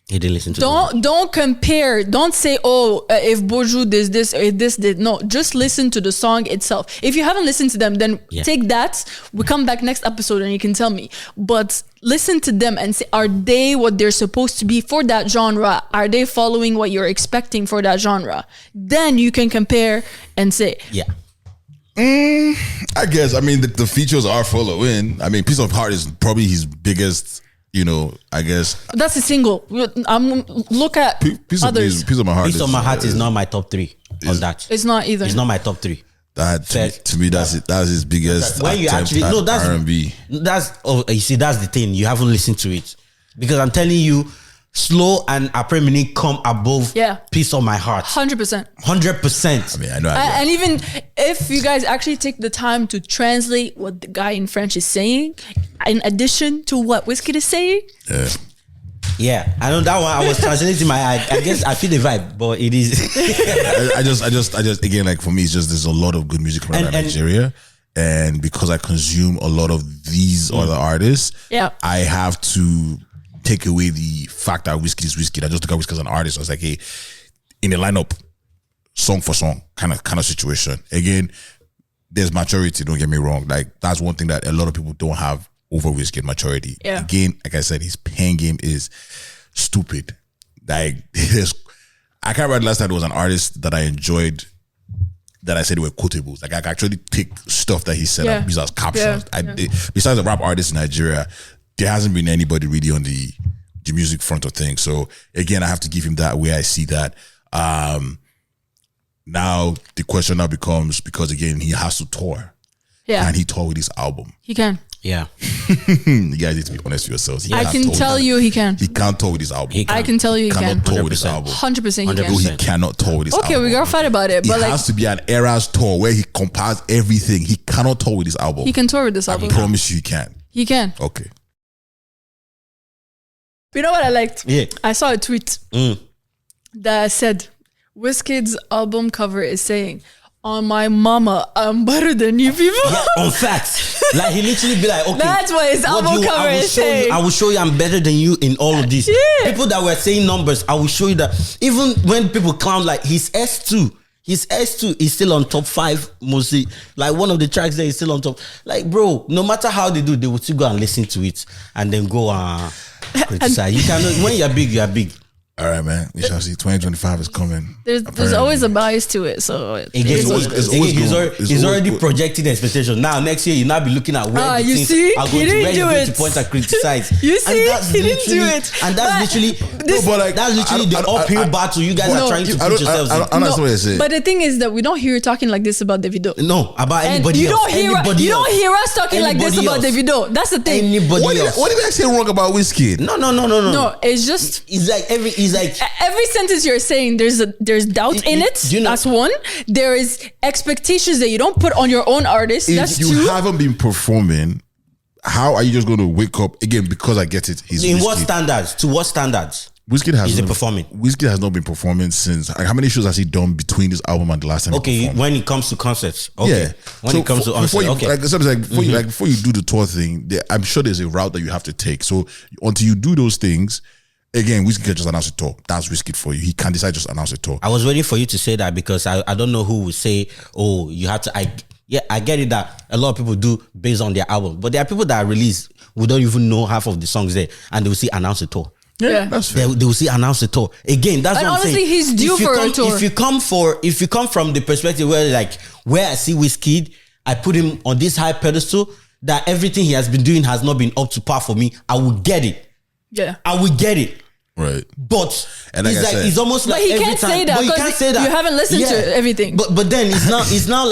He didn't listen to Don't compare. Don't say, if Boju does this or if this did. No, just listen to the song itself. If you haven't listened to them, then take that. We come back next episode and you can tell me. But listen to them and say, are they what they're supposed to be for that genre? Are they following what you're expecting for that genre? Then you can compare and say, I guess. I mean, the features are following. I mean, Piece of Heart is probably his biggest. I guess that's a single. Look at others. Piece of My Heart. Piece of My Heart is not my top 3 on that. It's not either. It's not my top 3. That to me, that's it. That's his biggest. When you actually that's R&B. You see, that's the thing. You haven't listened to it because I'm telling you, Slow and Après Mini come above Piece of My Heart. 100%. 100%. I mean, I know. And even if you guys actually take the time to translate what the guy in French is saying, in addition to what Wizkid is saying. Yeah, I know that one. I was translating I guess I feel the vibe, but it is. I just again, like for me, it's just there's a lot of good music coming out of Nigeria. And because I consume a lot of these other artists, I have to take away the fact that Wizkid is Wizkid. I just look at Wizkid as an artist. I was like, hey, in the lineup, song for song, kind of situation. Again, there's maturity. Don't get me wrong. Like that's one thing that a lot of people don't have over Wizkid, maturity. Yeah. Again, like I said, his pen game is stupid. Like I can't remember the last time there was an artist that I enjoyed that I said were quotables. Like I can actually take stuff that he said and use as captions. Besides the rap artists in Nigeria, there hasn't been anybody really on the music front of things. So again, I have to give him that way I see that. Now the question now becomes, because again, he has to tour. Yeah. and he toured with his album. He can. Yeah. You guys need to be honest with yourselves. I can tell you he can. He can't tour with his album. He I can tell you he can. cannot tour with his 100%. album. 100% he No, can. he cannot tour with his album. Okay, we gotta fight about it. It But like, has to be an Eras tour where he compiles everything. He cannot tour with his album. he can tour with this I album. promise you he can. He can. Okay. You know what I liked? Yeah. I saw a tweet that said, Wizkid's album cover is saying, "On my mama, I'm better than you people." Yeah, on facts. Like he literally be like, okay. That's what his album cover is saying. I will show you I'm better than you in all of this. Yeah. People that were saying numbers, I will show you that. Even when people clown like his S2 is still on top 5 mostly. Like one of the tracks there is still on top. Like, bro, no matter how they do, they will still go and listen to it and then go and criticize. You cannot, when you're big, you are big. All right, man. We shall see. 2025 is coming. There's always a bias to it. So He's always already good. projecting expectations. Now next year, you'll not be looking at where the you things see? are He going to, didn't where do you're going it. to point and criticize. You see? And that's He didn't do literally- it. And that's But literally this- but like, that's literally the uphill battle you guys are trying to put yourselves in. I understand what you're saying. But the thing is that we don't hear you talking like this about Davido. No, about And anybody you else. don't hear Anybody you don't else. hear us talking like this Anybody about else. Davido. That's the thing. Anybody else. What did I say wrong about Wizkid? No. No, it's just It's like every sentence you're saying, there's doubt in it. Do you know- That's one. There is expectations that you don't put on your own artist. If That's you two. haven't been performing, how are you just going to wake up again? Because I get it. He's in Wizkid. what standards? To what standards? Wizkid has Is he not- performing? Wizkid has not been performing since. Like, how many shows has he done between this album and the last time? he Okay, performed? when it comes to concerts. Okay. Yeah. When So it comes to before concerts. you, Okay. like sometimes like before you do the tour thing, I'm sure there's a route that you have to take. So until you do those things, again, Wizkid can just announce a tour. That's Wizkid for you. He can decide to just announce a tour. I was waiting for you to say that because I don't know who would say, oh, you have to. I get it that a lot of people do based on their album, but there are people that release we don't even know half of the songs there, and they will see announce a tour. Yeah. That's fair. They will see announce a tour again. That's And what I'm honestly, saying. he's due If you for a come- tour. If you come from the perspective where I see Wizkid, I put him on this high pedestal that everything he has been doing has not been up to par for me. I will get it. Yeah. I will get it. Right. But And like it's I said- it's almost But like he every can't time, say that but you because can't say that. you haven't listened to everything. But then it's not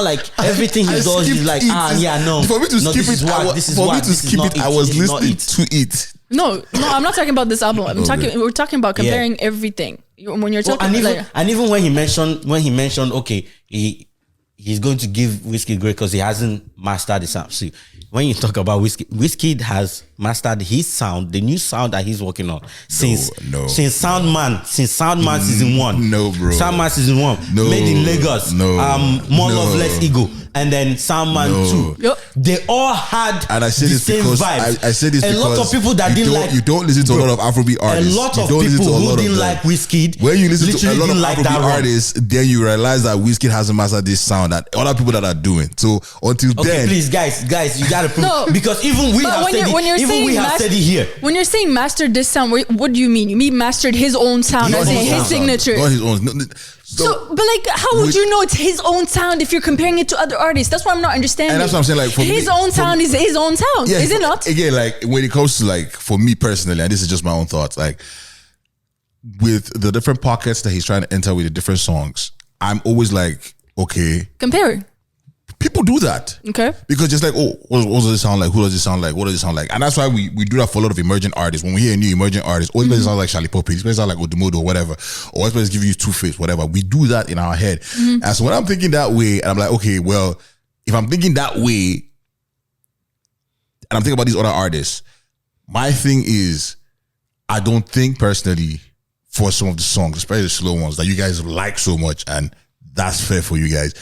like everything he does is like no. For me to no, skip this is it, what, this is what, this is not I was this is not listening it. to it. No, I'm not talking about this album. We're talking about comparing everything. When you're Well, talking and even when he mentioned okay, he's going to give Wizkid great because he hasn't mastered the sound. See, when you talk about Wizkid has mastered his sound, the new sound that he's working on since Soundman season 1. No, bro. Soundman season 1. No. Made in Lagos. No. More No. Love, Less Ego. And then Soundman No. 2. Yep. They all had And I say the this same because vibes. I say this a because lot of people that didn't like you don't listen to a lot of Afrobeat artists. a lot You of don't listen people to a who lot of didn't them. like Wizkid. When you listen to a literally lot of didn't like that Afrobeat run. artists, then you realize that Wizkid hasn't mastered this sound that other people that are doing. So until Okay, then, please, guys, you gotta prove No. because even we But have said it. Even we have said it here. When you're saying mastered this sound, what do you mean? You mean mastered his own sound, not as in his his own signature? sound, not his own. No. So, but like, how would you know it's his own sound if you're comparing it to other artists? That's what I'm not understanding. And that's what I'm saying, like, for his me- own for sound me- is his own sound, is it not? Again, like when it comes to like for me personally, and this is just my own thoughts, like with the different pockets that he's trying to enter with the different songs, I'm always like, okay, Compare. people do that. Okay. Because just like, oh, what does it sound like? Who does it sound like? What does it sound like? And that's why we do that for a lot of emerging artists. When we hear a new emerging artist, or it sounds like Charlie Poppy, it sounds like Odumodo or whatever, or it's give you Two-Face, whatever. We do that in our head. And so when I'm thinking that way, and I'm like, okay, well, if I'm thinking that way, and I'm thinking about these other artists, my thing is, I don't think personally for some of the songs, especially the slow ones that you guys like so much, and that's fair for you guys.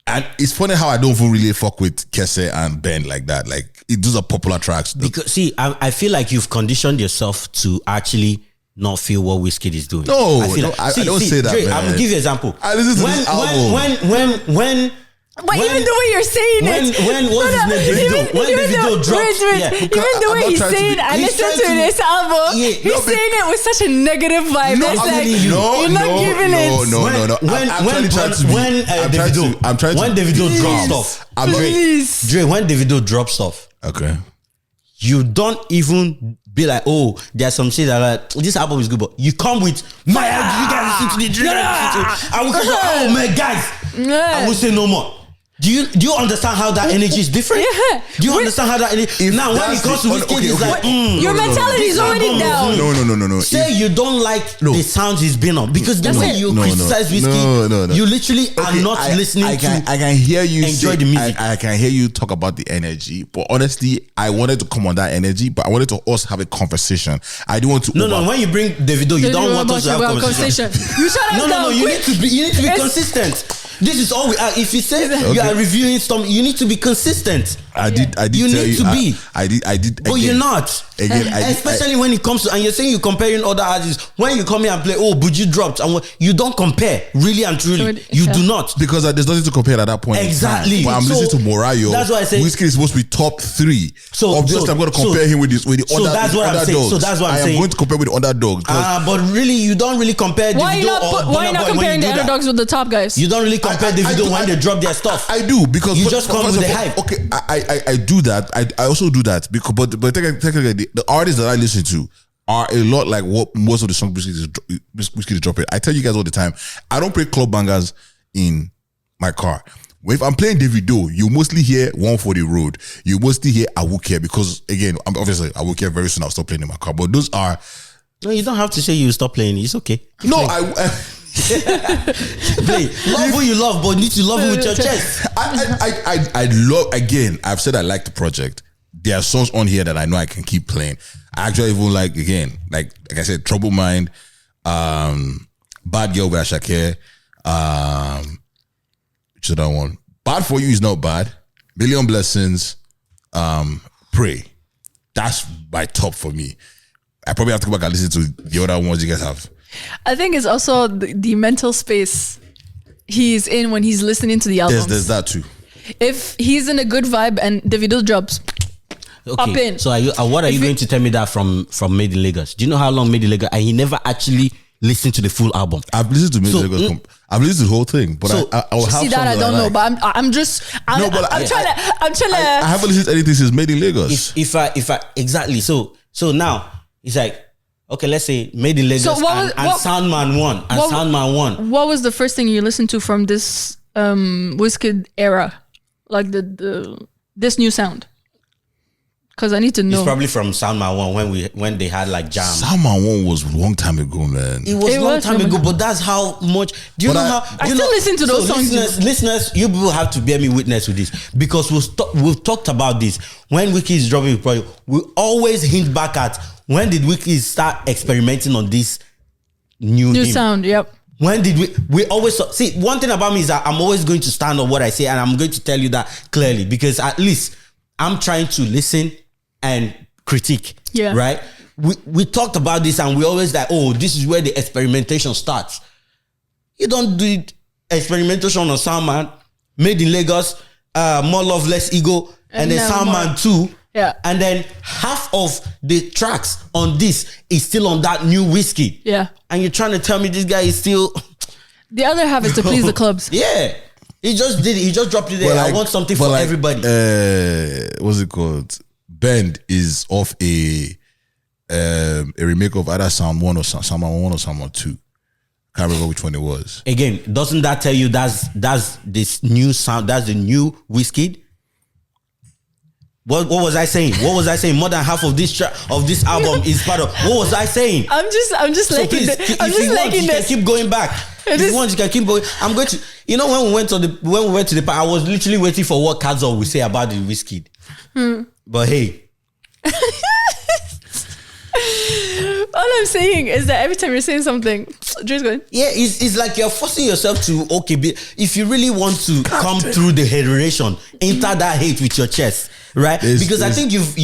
And it's funny how I don't even really fuck with Chemsi and Ben like that. Like, those are popular tracks. Because see, I feel like you've conditioned yourself to actually not feel what Wizkid is doing. No, I feel no, I don't say that, Dre, man. I will give you an example. I listen to this album. But even the way you're saying it. When what's his name? Davido. When Davido dropped. Yeah. Even the I'm way not he's trying to saying, be- I he's listened trying to to- this album. Yeah, He's no, saying it with such a negative vibe. No, It's I'm like, telling you. you're not giving it. No. When Davido drops stuff, Please. when Davido drops stuff, Okay. you don't even be like, oh, there's some shit that like this album is good, but you come with my you guys listen to the Drake. I will come, oh man, guys, I will say no more. Do you understand how that energy is different? Yeah. Do you understand how that energy? Now, when it comes to Wizkid, it's like your mentality is already down. No. Say you don't like the sound he's been on because the way you criticize Wizkid, you literally are not listening I can hear you enjoy the music. I can hear you talk about the energy, but honestly, I wanted to come on that energy, but I wanted to also have a conversation. I don't want to. No. When you bring Davido, you don't want us to have a conversation. You shut us down. No. You need to be consistent. This is all we are. If you say you are reviewing something, you need to be consistent. I did. You tell need you, to be. I did. But you're not. Again, especially when it comes to, and you're saying you're comparing other artists. When you come here and play, Buju dropped, and you don't compare, really and truly. You do not, because there's nothing to compare at that point. Exactly. When I'm listening to Morayo. That's why I say Wizkid is supposed to be top 3. So obviously, I'm going to compare him with the that's what I'm saying. So that's what I'm saying. I am going to compare with the underdogs. But really, you don't really compare. Why are you not comparing the underdogs with the top guys? You don't really compare Davido when they drop their stuff. I do, because you just come with the hype. Okay, I do that. I also do that because, but technically, the artists that I listen to are a lot like what most of the songs Wizkid is dropping. I tell you guys all the time, I don't play club bangers in my car. If I'm playing Davido, you mostly hear One for the Road. You mostly hear I Will Care, because again, obviously I will care very soon. I'll stop playing in my car. But those are. No, you don't have to say you stop playing. It's okay. Keep playing. Play. Love who you love, but need to love it with your chest. I love, again, I've said I like the project. There are songs on here that I know I can keep playing. I actually even like, again, like I said, Trouble Mind, Bad Girl by Shakir, which is that one? Bad For You is not bad. Million Blessings, Pray. That's my top for me. I probably have to go back and listen to the other ones you guys have. I think it's also the mental space he's in when he's listening to the albums. There's that too. If he's in a good vibe and Davido drops, up in. So what are you going to tell me that from Made in Lagos? Do you know how long Made in Lagos? And he never actually listened to the full album. I've listened to Made in Lagos. I've listened to the whole thing, but I will have see that I don't know. But I'm trying to. I haven't listened to anything since Made in Lagos. If I exactly so now it's like, okay, let's say Made in Lagos and Soundman won. Soundman won. What was the first thing you listened to from this Wizkid era? Like this new sound? Because I need to know. It's probably from Soundman 1 when they had like jams. Soundman 1 was a long time ago, man. It was a long time ago, but that's how much. Do you know how? I still listen to those songs. Listeners, you people have to bear me witness with this, because we've talked about this. When Wizkid is dropping, we always hint back at when did Wizkid start experimenting on this new sound. Yep. When did we always see? One thing about me is that I'm always going to stand on what I say, and I'm going to tell you that clearly, because at least I'm trying to listen and critique. Yeah. Right. We talked about this, and we always like, this is where the experimentation starts. You don't do experimentation on Soundman, Made in Lagos, More Love, Less Ego, and then Soundman 2. Yeah. And then half of the tracks on this is still on that new Wizkid. Yeah. And you're trying to tell me this guy is still. The other half is to please the clubs. Yeah. He just did it. He just dropped it there. I want something for everybody. What's it called? Bend is off a remake of either Soundman 1 or Soundman 2. Can't remember which one it was. Again, doesn't that tell you that's this new sound? That's the new Wizkid. What was I saying? More than half of this album is part of. What was I saying? I'm just so liking this. I'm just liking this. Keep going back. If you want, you can keep going. I'm going to. You know, when we went to the park, I was literally waiting for what Kadzo would say about the Wizkid. But hey. All I'm saying is that every time you're saying something, Dre's going. Yeah, it's like you're forcing yourself to if you really want to come through the hateration, enter that hate with your chest, right? Because I think you've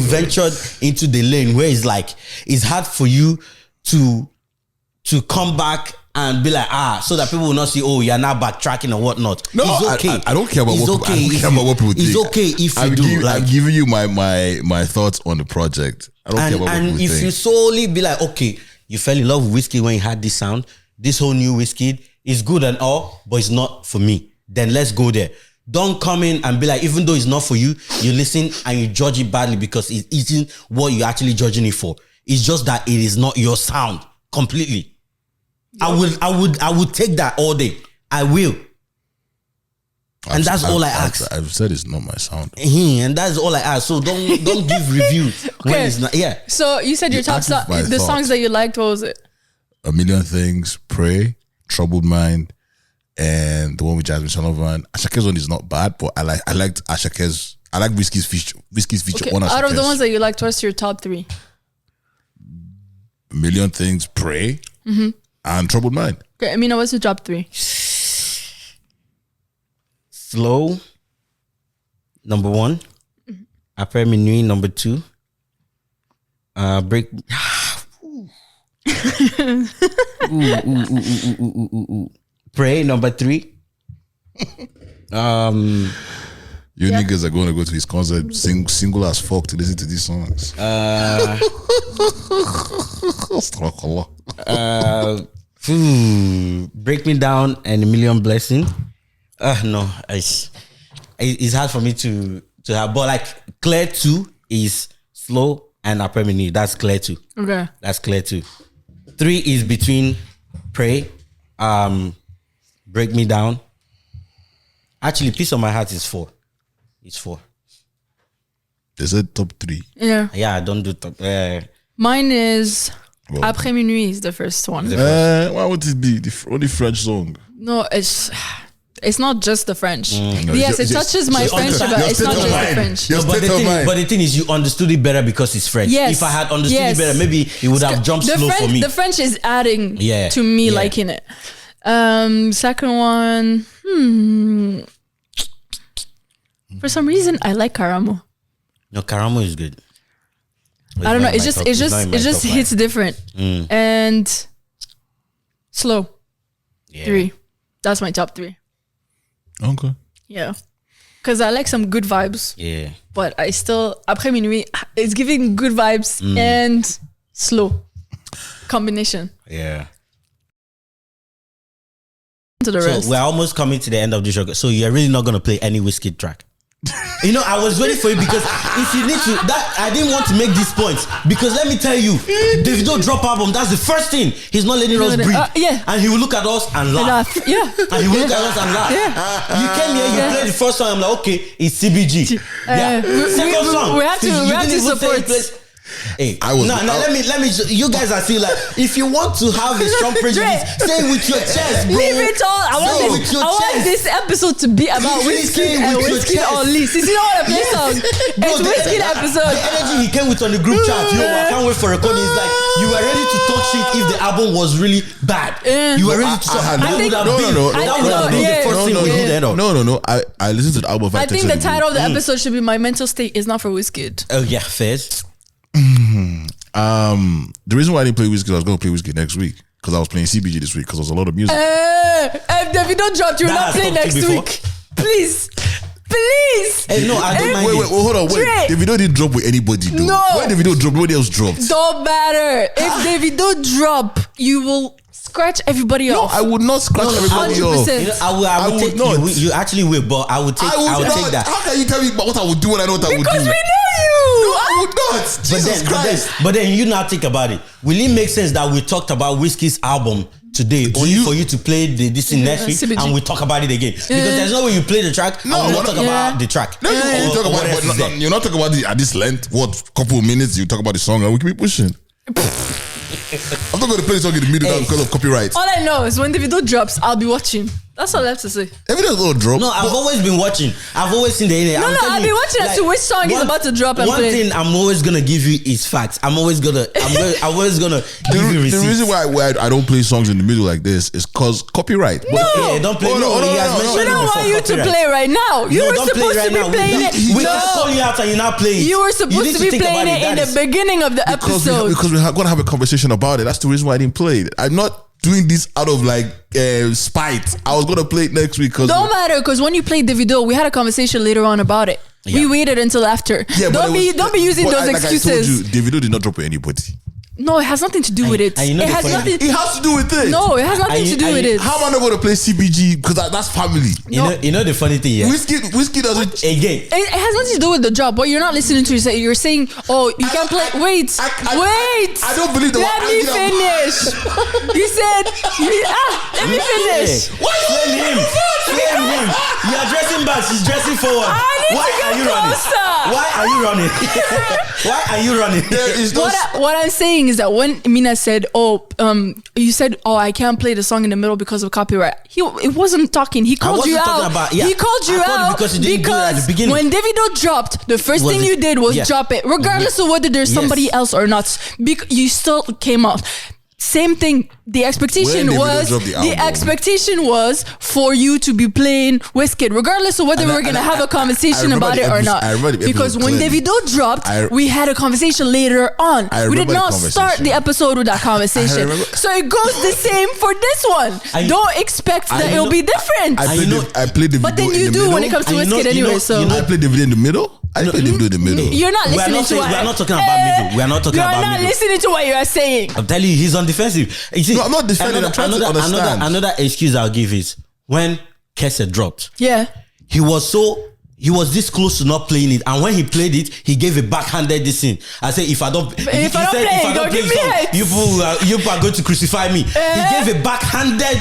ventured into the lane where it's like it's hard for you to come back and be like, so that people will not see, you're now backtracking or whatnot. No, it's okay. I don't care about what people think. It's okay if you do. I'm giving you my thoughts on the project. I don't care about what people think. And if you solely be like, okay, you fell in love with Wizkid when you had this sound, this whole new Wizkid is good and all, but it's not for me. Then let's go there. Don't come in and be like, even though it's not for you, you listen and you judge it badly because it isn't what you're actually judging it for. It's just that it is not your sound completely. I would take that all day. I will. And that's all I ask. I've said it's not my sound. And that's all I ask. So don't give reviews when it's not. Yeah. So you said your top the songs that you liked. What was it? A Million Things, Pray, Troubled Mind, and the one with Jasmine Sullivan. Ashake's one is not bad, but I liked Ashake's. I like Wizkid's feature on Ashake's. Out of the ones that you liked, what's your top 3? A Million Things, Pray, and Troubled Mind. Okay, Amina, what's your top 3? Slow, number 1. Après Minuit, number 2. Break. Pray, number 3. You niggas are going to go to his concert single as fuck to listen to these songs. Break Me Down and A Million Blessings. No, it's hard for me to have. But like Clear 2 is Slow and Après Minuit. That's Clear 2. Okay. That's Clear 2. 3 is between Pray, Break Me Down. Actually, Peace of My Heart is 4. It's 4. They said top 3. Yeah. Yeah, I don't do top. Mine is Après Minuit is the first one. Why would it be the only French song? No, it's not just the French. No, yes, it touches my French, but it's not just the French. But the thing is, you understood it better because it's French. Yes. If I had understood it better, maybe it would have jumped slow for me. The French is adding to me liking it. Second one, for some reason, I like Karamo. No, Karamo is good. I don't know. It just hits different and slow. 3. That's my top 3. Okay. Yeah, because I like some good vibes. Yeah, but I still Après Minuit, it's giving good vibes and slow combination. Yeah. To the rest. So we're almost coming to the end of this show. So you're really not gonna play any Wizkid track? You know, I was waiting for you because if you need to, I didn't want to make these points because let me tell you, Davido drop album. That's the first thing. He's not letting us breathe. And he will look at us and laugh. Yeah, and he will look at us and laugh. You came here, you played the first song. I'm like, okay, it's CBG. Second song, we have to support. Hey, let me. You guys are still like, if you want to have a strong prejudice, say it with your chest, bro. Leave it all. I want this episode to be about Wizkid and Wizkid only. Since you don't want to play songs, it's Wizkid episode. The energy he came with on the group chat, yo, I can't wait for recording. It's like you were ready to talk shit if the album was really bad. You were ready to talk. That would have been the first thing we did. No. I listened to the album. I think the title of the episode should be "My Mental State Is Not for Wizkid." Oh yeah, Fez. The reason why I didn't play Wizkid, I was going to play Wizkid next week because I was playing CBG this week because there was a lot of music. If Davido dropped, you will not play next week. Please. Hey, no, I don't mind. Wait, hold on. Wait, Davido didn't drop with anybody, though. No. When Davido dropped, nobody else dropped. Don't matter. If Davido drop, you will scratch everybody off. No, I would not scratch everybody off. 100%. You know, I would take not. You actually will, but I would take that. How can you tell me what I would do when I know what I would do? Because we know you. No, I would not. Jesus Christ. But then you now think about it. Will it make sense that we talked about Wizkid's album today only for you to play this in next week CBG. and we talk about it again? Because there's no way you play the track and we'll not talk about the track. No, you talk about it, but you're not talking about it at this length. What couple of minutes you talk about the song and we can be pushing. I'm not going to play the song in the middle because of copyright. All I know is when Davido drops, I'll be watching. That's all I have to say. Evidence will drop. No, I've always been watching. I've always seen the internet. I've been watching as to which song is about to drop and one play. thing I'm always gonna give you is facts. I'm always gonna give you receipts. The reason why I don't play songs in the middle like this is because copyright. No. Yeah, don't play. We don't want you to play right now. You were supposed to be playing it. We can call you out and you're not playing. You were supposed to be playing it in the beginning of the episode. Because we're going to have a conversation about it. That's the reason why I didn't play it. I'm not doing this out of like spite. I was going to play it next week. Don't matter, because when you played Davido, we had a conversation later on about it. Yeah. We waited until after. Yeah, don't be using those excuses. I told you, Davido did not drop with anybody. No, it has nothing to do with it. You know it has to do with it. No, it has nothing to do with it. How am I not going to play CBG? Because that's family. You know the funny thing, yeah. Wizkid doesn't. Again, it has nothing to do with the job. But you're not listening to it. You're saying, "Oh, you can't play." Wait. I don't believe the. Let me finish. You said, "Let me finish." Why you him? Flame him. You are dressing back. She's dressing forward. Why are you running? Why are you running? Why are you running? What I'm saying is that when Mina said, you said, I can't play the song in the middle because of copyright. It wasn't talking. He called you out. He called you out because when Davido dropped, the first thing you did was drop it, regardless of whether there's somebody else or not. You still came out. Same thing. The expectation was for you to be playing Wizkid, regardless of whether we're gonna have a conversation about it or not. Because when Davido dropped, we had a conversation later on. We did not start the episode with that conversation. So it goes the same for this one. Don't expect that it'll be different. I played the video. But then you do when it comes to Wizkid anyway. So I played the video in the middle. I played the video in the middle. You're not listening to what. We are not talking about middle. We are not talking about middle. You're not listening to what you are saying. I'm telling you, he's on defensive. You see, no, I'm not defending. I'm trying to understand. Another excuse I'll give is when Chemsi dropped. Yeah. He was this close to not playing it, and when he played it, he gave a backhanded this thing. I said, if I don't play it, you are going to crucify me. He gave a backhanded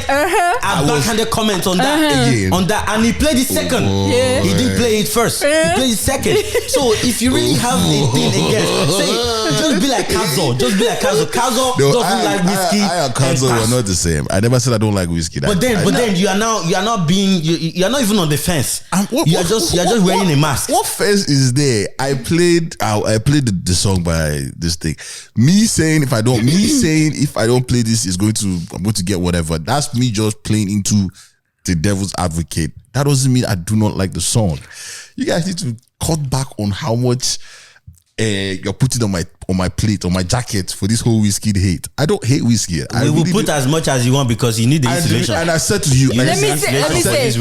comment on that, and he played it second. He didn't play it first. He played it second. So if you really have a thing against, just be like Kazo. Kazo doesn't like Wizkid. I and Kazo were not the same. I never said I don't like Wizkid. But then you are not even on the fence. You're just wearing a mask. What fence is there? I played the song by this thing. Me saying if I don't play this, I'm going to get whatever. That's me just playing into the devil's advocate. That doesn't mean I do not like the song. You guys need to cut back on how much you're putting on my plate, on my jacket for this whole Wizkid hate. I don't hate Wizkid. We will put as much as you want because you need the insulation. And I said to you, let me say,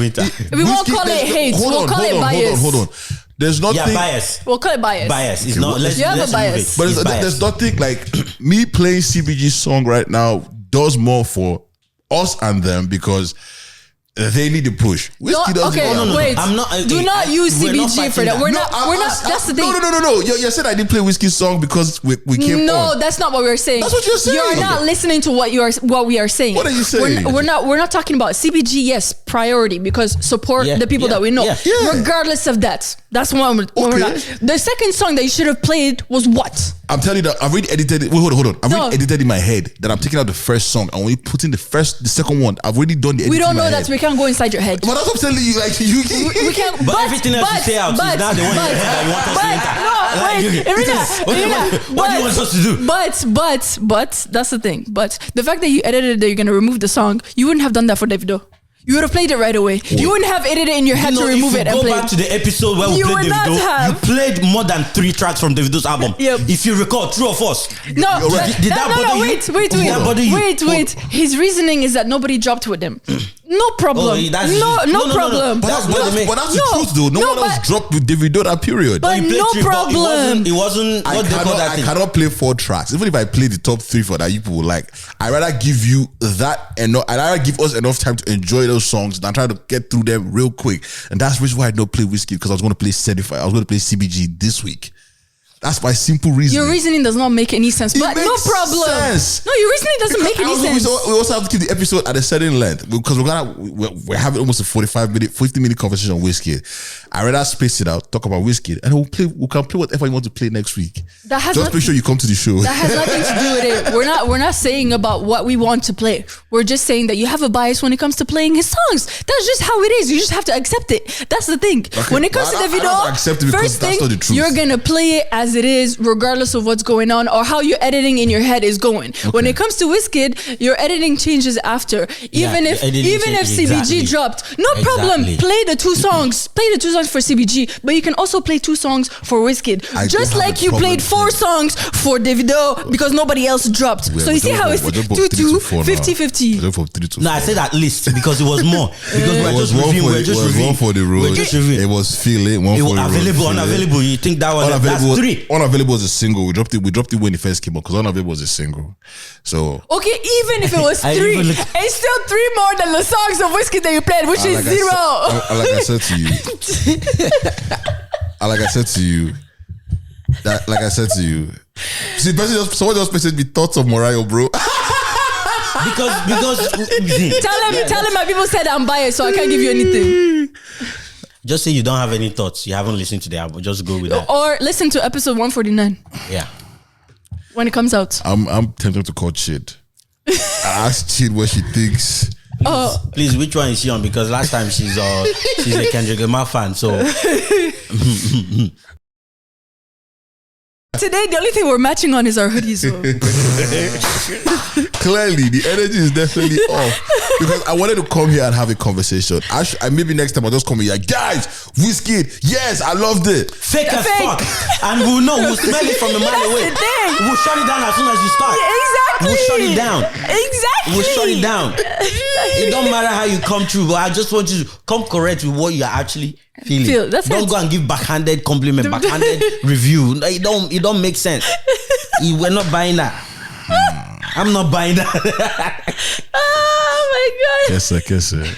we won't call it hate. We'll call it bias. Hold on. There's nothing. Bias. We'll call it bias. Bias. It's not. You have a bias. But there's nothing like me playing CBG's song right now does more for us and them because they need to push. Wizkid doesn't. No. Wait. I'm not. Do not use CBG for that. We're not. That's the thing. No. You said I didn't play Wizkid's song because we came on. No, that's not what we're saying. That's what you're saying. You're not listening to what we are saying. What are you saying? We're not talking about CBG. Yes, priority because support the people that we know. Yeah. Regardless of that, that's one. We're not. The second song that you should have played was what? I'm telling you that I've already edited it. Wait, hold on. I've already edited in my head that I'm taking out the first song. I'm only putting the second one. I've already done the editing. We don't know that. We can't go inside your head. But that's what I'm telling you. Like we can't. But everything else you say out is now the one in your head that you want us to enter. What do you want us to do? But that's the thing. But the fact that you edited that you're gonna remove the song, you wouldn't have done that for Davido. You would have played it right away. You wouldn't have edited it in your head to remove it and play it. Go back to the episode where we played Davido. You played more than 3 tracks from Davido's album. Yep. If you recall, True or False. No, did that bother you? Wait. His reasoning is that nobody dropped with him. No problem. No problem. But that's the truth though. No one else dropped with Davido that period. But no problem. It wasn't what they call that thing. I cannot play 4 tracks. Even if I play the top 3 for that, you people will like. I'd rather give you that and I'd rather give us enough time to enjoy those songs than try to get through them real quick. And that's the reason why I don't play Wizkid, because I was going to play Certified. I was going to play CBG this week. That's my simple reasoning. Your reasoning does not make any sense. But no problem. Sense. No, your reasoning doesn't make any sense. We also have to keep the episode at a certain length because we're having almost a 50-minute conversation on Wizkid. I rather space it out, talk about Wizkid, and we can play whatever you want to play next week. Just make sure you come to the show. That has nothing to do with it. We're not saying about what we want to play. We're just saying that you have a bias when it comes to playing his songs. That's just how it is. You just have to accept it. That's the thing. Okay. When it comes to Davido, first thing, you're gonna play it as it is, regardless of what's going on or how your editing in your head is going. Okay. When it comes to Wizkid, your editing changes after. Even if CBG dropped, no problem. Play the 2 songs. Play the 2 songs for CBG, but you can also play 2 songs for Wizkid. Just like you played 4 songs for Davido because nobody else dropped. So you see how it's 2-2, 50-50. No, I said at least because it was more. Because we're just reviewing. One for the road. It was feeling one for the road. Unavailable. You think that was that's 3? Unavailable was a single. We dropped it when it first came out because Unavailable was a single. So okay, even if it was 3, it's still 3 more than the songs of Wizkid that you played, which is 0. Like I said to you. See, someone just messaged me thoughts of Morayo, bro. because Tell him my people said I'm biased, so I can't give you anything. just say you don't have any thoughts. You haven't listened to the album. Just go with that. Or listen to episode 149 Yeah. when it comes out. I'm tempted to call Chid. I asked Chid what she thinks. Please, which one is she on? Because last time she's a Kendrick Lamar fan. So Today, the only thing we're matching on is our hoodies. So. Clearly, the energy is definitely off. Because I wanted to come here and have a conversation. I maybe next time I'll just come here like, guys, Wizkid, yes, I loved it. fake as fuck, and we'll know. We'll smell it from a mile away. the thing. We'll shut it down as soon as you start. Exactly. We'll shut it down. Exactly. We'll shut it down. It don't matter how you come through, but I just want you to come correct with what you're actually feeling. That's don't it. go and give backhanded compliment, backhanded review. No, it don't make sense. We're not buying that. I'm not buying that. Oh my God. Kiss it.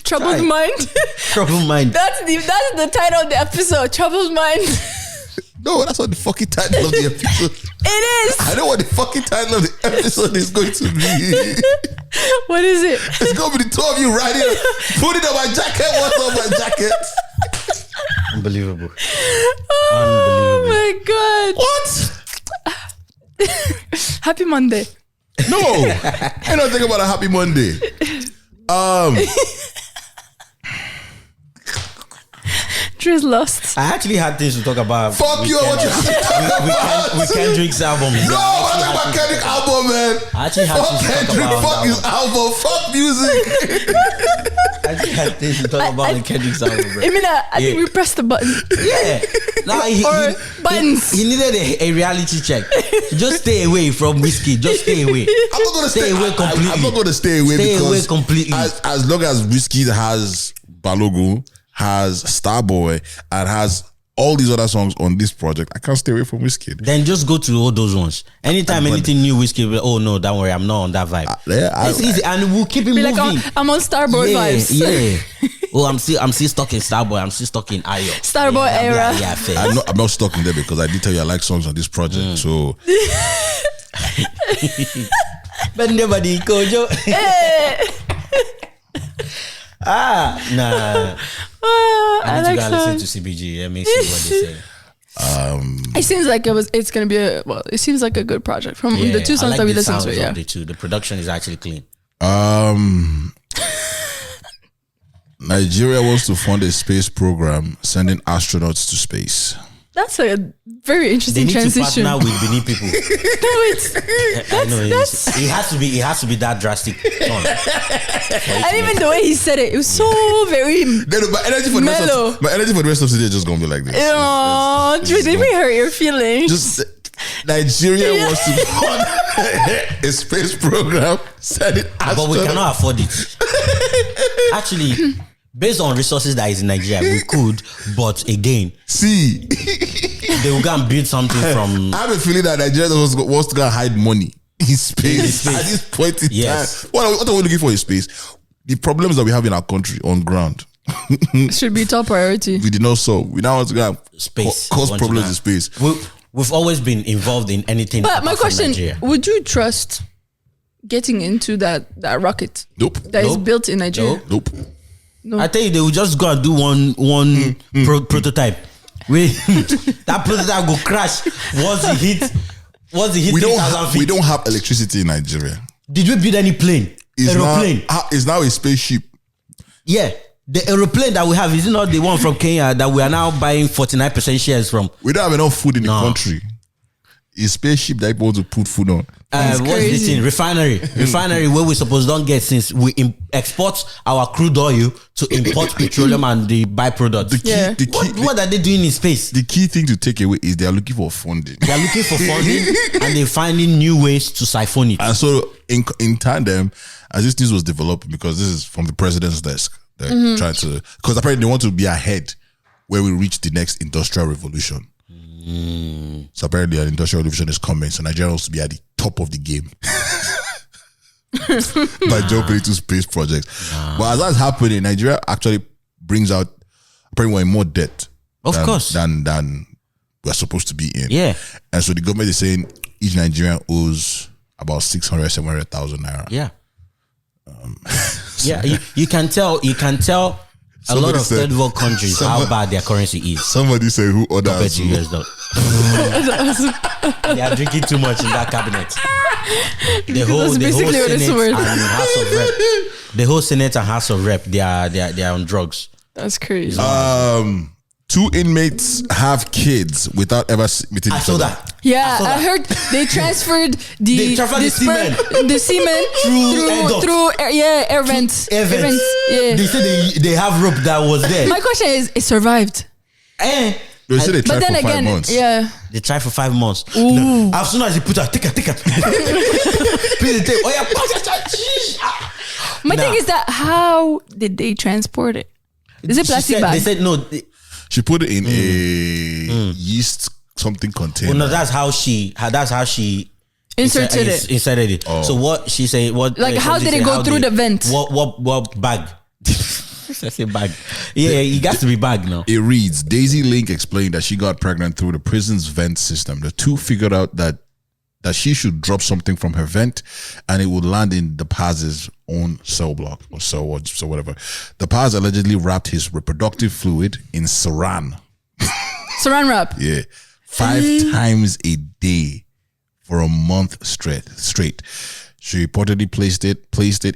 Troubled mind. Troubled mind. That's the title of the episode. Troubled mind. No, that's not the fucking title of the episode. It is. I know what the fucking title of the episode is going to be. What is it? It's going to be the two of you riding, put it on my jacket. What's on my jacket? Unbelievable. Oh my God. What? Happy Monday. No, I don't think about a happy Monday. Dre's lost. I actually had things to talk about. Fuck you, what you have to talk about? We Kendrick's album. No, I'm talking about Kendrick album, man. I actually had Fuck to talk Kendrick, about fuck his album, fuck music. I actually had things to talk about in Kendrick's album, bro. Emina, I think we pressed the button. Yeah. No, buttons. He needed a reality check. Just stay away from Wizkid. Just stay away. I'm not gonna Stay away completely. I'm not gonna stay away Stay because away completely. As long as Wizkid has Balogun, has Starboy, and has all these other songs on this project, I can't stay away from Wizkid. Then just go to all those ones. Anytime anything new Wizkid, oh no, don't worry, I'm not on that vibe. It's easy, and we'll keep it Be moving. like, I'm on Starboy vibes. Yeah. Oh, I'm still stuck in Starboy. I'm still stuck in Ayo. Starboy era. Yeah, fair. I'm not stuck in there because I did tell you I like songs on this project. So But nobody Kojo. Nah. I need to go and listen to CBG. Let me see what they say. It seems like it's gonna be it seems like a good project from the two songs that we listened to. Yeah, the production is actually clean. Nigeria wants to fund a space program sending astronauts to space. That's a very They interesting need transition. to partner with Benin people. No, It has to be that drastic. And even the way he said it, it was so very My energy for the rest of today is just gonna be like this. Oh, did we hurt your feelings? Just Nigeria wants to fund a space program sending astronauts. But we cannot afford it. Actually, based on resources that is in Nigeria, we could, but again, see, they will go and build something from. I have a feeling that Nigeria wants to go and hide money in space at this point in time. What are we looking for in space? The problems that we have in our country on ground should be top priority. We did not solve. We now want to go and Space. cause problems in space. We've always been involved in anything. But my question: Nigeria. would you trust getting into that rocket Nope. that is built in Nigeria? Nope. No. I tell you, they will just go and do one prototype. That prototype will crash once it hit. We don't have electricity in Nigeria. Did we build any plane? Aeroplane? It's now a spaceship. Yeah. The aeroplane that we have, is it not the one from Kenya that we are now buying 49% shares from? We don't have enough food in the country. A spaceship that people want to put food on. What's this thing? Refinery where we supposed don't get, since we export our crude oil to import petroleum and the byproduct. What are they doing in space? The key thing to take away is they are looking for funding. They are looking for funding and they're finding new ways to siphon it. And so in tandem, as this news was developing, because this is from the president's desk, they're trying to, because apparently they want to be ahead where we reach the next industrial revolution. So apparently an industrial revolution is coming. So Nigeria wants to be at the top of the game by jumping into space projects. But as that's happening, Nigeria actually brings out, apparently we're in more debt than we're supposed to be in. Yeah. And so the government is saying each Nigerian owes about 600, 700,000 naira. Yeah. Yeah, you can tell a lot of third world countries how bad their currency is. Somebody said who ordered Compared to US dollar. They are drinking too much in that cabinet. The whole Senate and House of Rep, they are on drugs. That's crazy. 2 inmates have kids without ever meeting each other. I saw that. Yeah, I heard they transferred the semen through air vents. Air vents. Yeah. They said they have rope that was there. My question is, it survived. They said they tried for 5 months. Yeah. They tried for 5 months. No, as soon as he put her, take her. Please take. Oh yeah. My thing is that how did they transport it? Is it plastic bag? They said no. She put it in a yeast something container. Well, no, that's how she inserted it. Oh. So what she said, how did it go through the vent? What bag? I say bag. Yeah, it got to be bag now. It reads, Daisy Link explained that she got pregnant through the prison's vent system. The two figured out that she should drop something from her vent and it would land in the Paz's own cell block or whatever. The Paz allegedly wrapped his reproductive fluid in saran. Saran wrap? Yeah. 5 times a day for a month straight. She reportedly placed it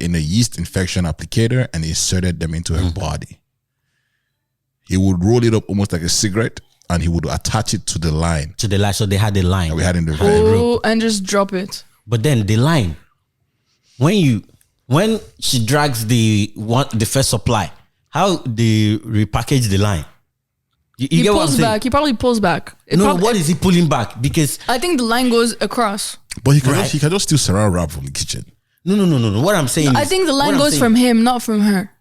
in a yeast infection applicator and inserted them into her body. He would roll it up almost like a cigarette and he would attach it to the line. So they had the line. We had in the van. Oh, and just drop it. But then the line, when she drags the first supply, how they repackage the line? You He get what I'm pulls saying? back. He probably pulls back. What is he pulling back? Because I think the line goes across. But he can just steal saran wrap from the kitchen. No. What I'm saying I think the line goes from him, not from her.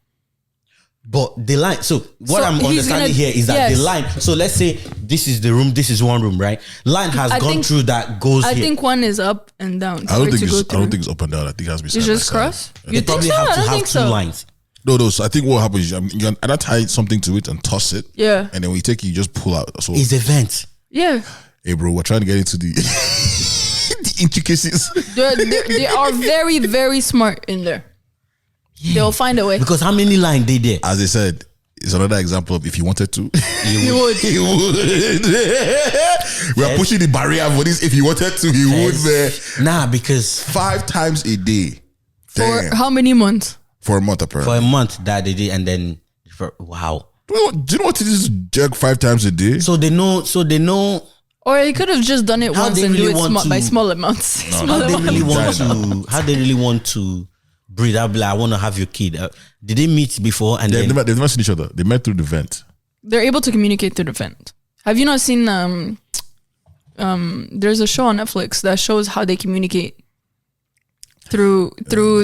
But the line, so what I'm he's understanding here is that the line, so let's say this is the room, this is one room, right? Line has gone through that, goes here. I think one is up and down. I don't think it's up and down. I think it has to be side It's just by side. cross? Yeah. You They probably think so? have I to don't have think two so. lines. No. So I think what happens is you can either tie something to it and toss it. Yeah. And then when you take it, you just pull out. So, It's a vent. Yeah. hey, bro, we're trying to get into the the intricacies. They are very, very smart in there. Yeah. They'll find a way. Because how many lines they there? As I said, it's another example of if he wanted to. He would. He would. We are pushing the barrier for this. If he wanted to, he would. Nah, because 5 times a day. For Damn. how many months? For a month, apparently. for a month that they did, and then wow. Do you know what it is to jerk 5 times a day? So they know. Or he could have just done it How once they and really do it want to- by small amounts. How they really want to breed. I'll be like, I want to have your kid. Did they meet before? And They've then never seen each other. They met through the vent. They're able to communicate through the vent. Have you not seen there's a show on Netflix that shows how they communicate through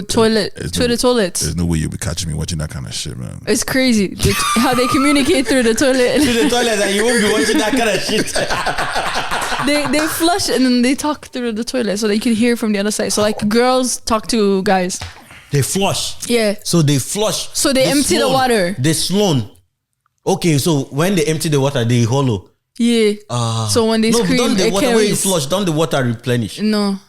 toilets. There's no way you'll be catching me watching that kind of shit, man. It's crazy how they communicate through the toilet. the toilet, and you won't be watching that kind of shit. They flush and then they talk through the toilet so they can hear from the other side. So like girls talk to guys. They flush. Yeah. So they flush. So they empty the water. They sloan. Okay, so when they empty the water, they hollow. Yeah. So when they scream, don't the it water when you carries. flush, don't the water replenish? No.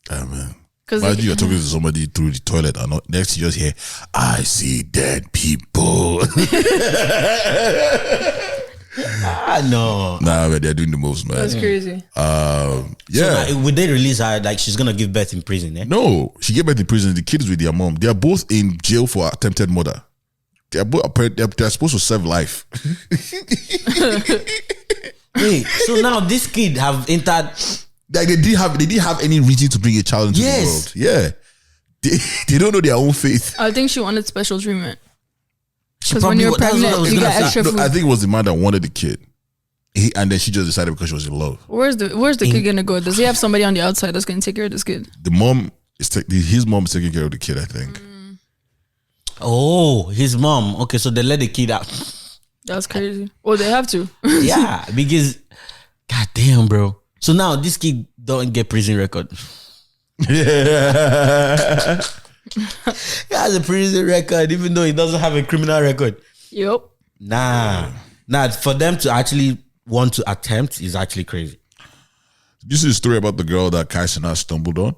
Yeah, man. 'Cause Imagine you're talking to somebody through the toilet and next you just hear, I see dead people. No. Nah, man, they're doing the most, man. That's crazy. Yeah. So would they release her like she's gonna give birth in prison? Eh? No, she gave birth in prison. The kids with their mom. They are both in jail for attempted murder. They're supposed to serve life. Wait, so now this kid have entered. Like they didn't have any reason to bring a child into the world. Yeah. They don't know their own faith. I think she wanted special treatment. She Because when probably you're that's what I pregnant, was you gonna get say. extra No, food. I think it was the man that wanted the kid. And then she just decided because she was in love. Where's the kid gonna go? Does he have somebody on the outside that's gonna take care of this kid? The mom his mom is taking care of the kid, I think. Oh, his mom. Okay, so they let the kid out. That's crazy. Well, they have to. Yeah, because god damn, bro. So now this kid don't get prison record. Yeah. He has a prison record, even though he doesn't have a criminal record. Yep. Nah, for them to actually want to attempt is actually crazy. Did you see the story about the girl that Kai Cenat stumbled on?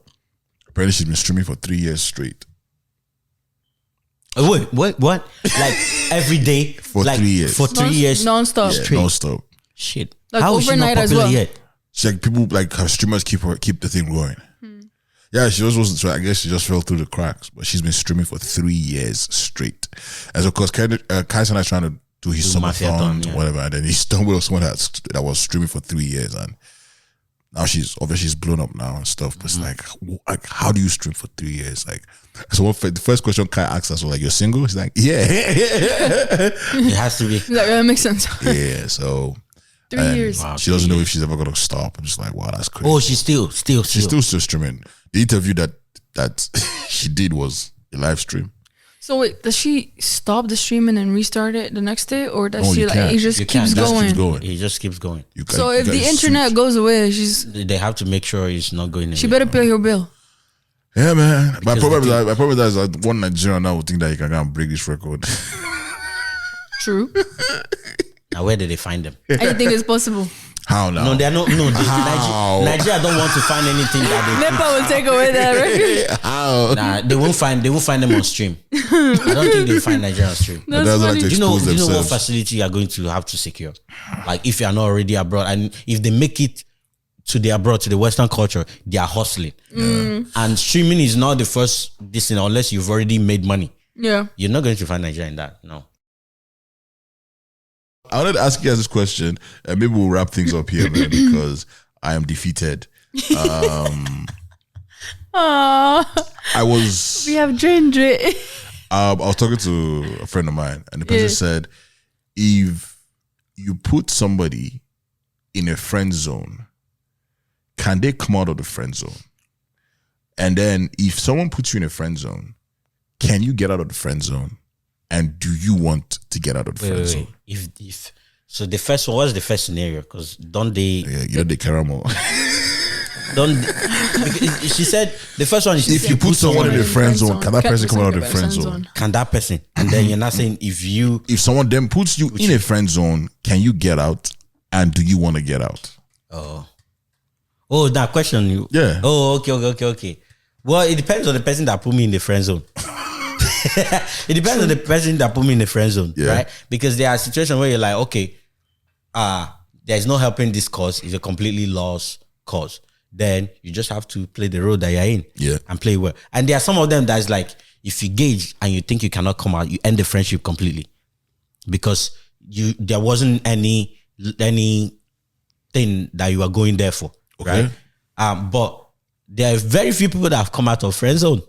Apparently, she's been streaming for 3 years straight. Wait, what? Like every day For like, 3 years. For 3 years non-stop. Yeah, non-stop. Shit. Like How is she not overnight as popular well. yet? She's like, people, like, her streamers keep the thing going. Yeah, she just wasn't, so I guess she just fell through the cracks. But she's been streaming for 3 years straight. And so, of course, Kai Cenat trying to do his summerthon, whatever, and then he stumbled on someone that was streaming for 3 years, and now she's blown up now and stuff. But it's like, how do you stream for 3 years? Like, so the first question Kai asked us was like, "You're single?" He's like, "Yeah." It has to be. That makes sense. Yeah, so 3 years. Wow, she doesn't know if she's ever gonna stop. I'm just like, wow, that's crazy. Oh, she's still. She's still streaming. The interview that she did was a live stream. So wait, does she stop the streaming and restart it the next day, or does No, she you like can't. it just You keeps can't. Just going? Keeps going. It just keeps going. So if the internet goes away, They have to make sure it's not going. she better pay her bill. Yeah, man. My Because problem is that one Nigerian now would think that he can go and break this record. True. Now, where did they find them? Anything is possible. How now? No, they're not. No, How? Nigeria don't want to find anything that they. Nepa will take away that record. How? Nah, they won't find them on stream. I don't think they'll find Nigeria on stream. That's That's funny. like Do you know expose what themselves. facility you are going to have to secure? Like if you are not already abroad, and if they make it to the abroad, to the Western culture, they are hustling. And streaming is not the first thing unless you've already made money. Yeah. You're not going to find Nigeria in that. No. I wanted to ask you guys this question, and maybe we'll wrap things up here, man, because I am defeated. Aww. I was We have drained it. I was talking to a friend of mine, and the person said, if you put somebody in a friend zone, can they come out of the friend zone? And then if someone puts you in a friend zone, can you get out of the friend zone? And do you want to get out of the friend zone? If so, the first one, what's the first scenario? Because don't they? Yeah, you know the caramel. Don't she said the first one is If you put someone in the friend zone, can that person come out of the friend zone? can that person? And then you're not saying If someone then puts you in a friend zone, can you get out? And do you want to get out? Oh, that question. Yeah. Oh, okay. Well, it depends on the person that put me in the friend zone. It depends on the person that put me in the friend zone, right? Because there are situations where you're like, okay, there's no helping this cause. It's a completely lost cause. Then you just have to play the role that you're in, and play well. And there are some of them that's like, if you gauge and you think you cannot come out, you end the friendship completely because there wasn't any thing that you were going there for, right? But there are very few people that have come out of friend zone.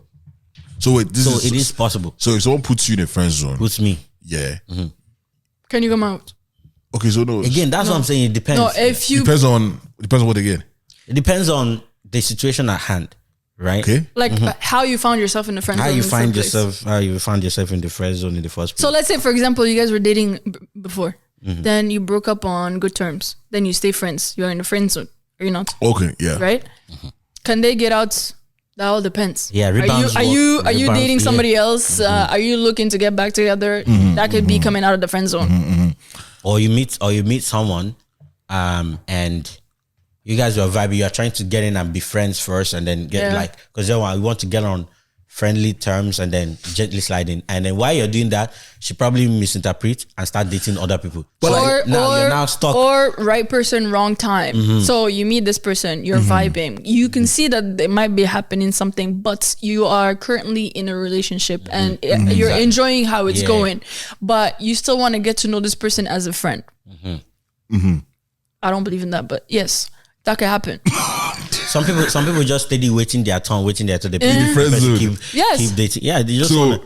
So wait, it is possible. So if someone puts you in a friend zone, Puts me. Can you come out? okay, so no, Again, that's what I'm saying. It depends. No, if you depends on what again. It depends on the situation at hand, right? Okay, like how you found yourself in the friend zone. How in you the find first place. yourself, how you found yourself in the friend zone in the first place. So let's say, for example, you guys were dating before, then you broke up on good terms, then you stay friends. You're in the friend zone, or you're not, okay, yeah. right? Can they get out? That all depends. Yeah, Are rebounds you work. are you Rebounds, dating yeah. somebody else? Are you looking to get back together? That could be coming out of the friend zone. Or you meet someone, and you guys are vibing. You are trying to get in and be friends first, and then get because then we want to get on friendly terms, and then gently slide in. And then while you're doing that, she probably misinterpret and start dating other people. But you're now stuck. Or right person, wrong time. So you meet this person, you're vibing. You can see that there might be happening something, but you are currently in a relationship and you're enjoying how it's going. But you still want to get to know this person as a friend. I don't believe in that, but yes, that could happen. Some people just steady waiting their turn. The friend zone. keep dating. Yeah, they just So want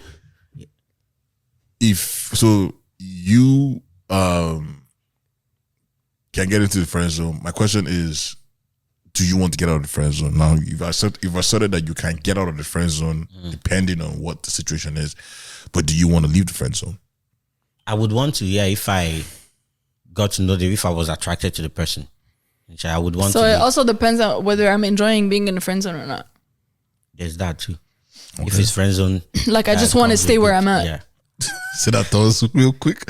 you can get into the friend zone, my question is, do you want to get out of the friend zone? Now you've asserted that you can get out of the friend zone depending on what the situation is, but do you want to leave the friend zone? I would want to, if I got to know them, if I was attracted to the person, which I would want to. So it leave. also depends on whether I'm enjoying being in the friend zone or not. There's that too. Okay. If it's friend zone, Like I just want to stay where I'm at. Yeah. Say that to us real quick.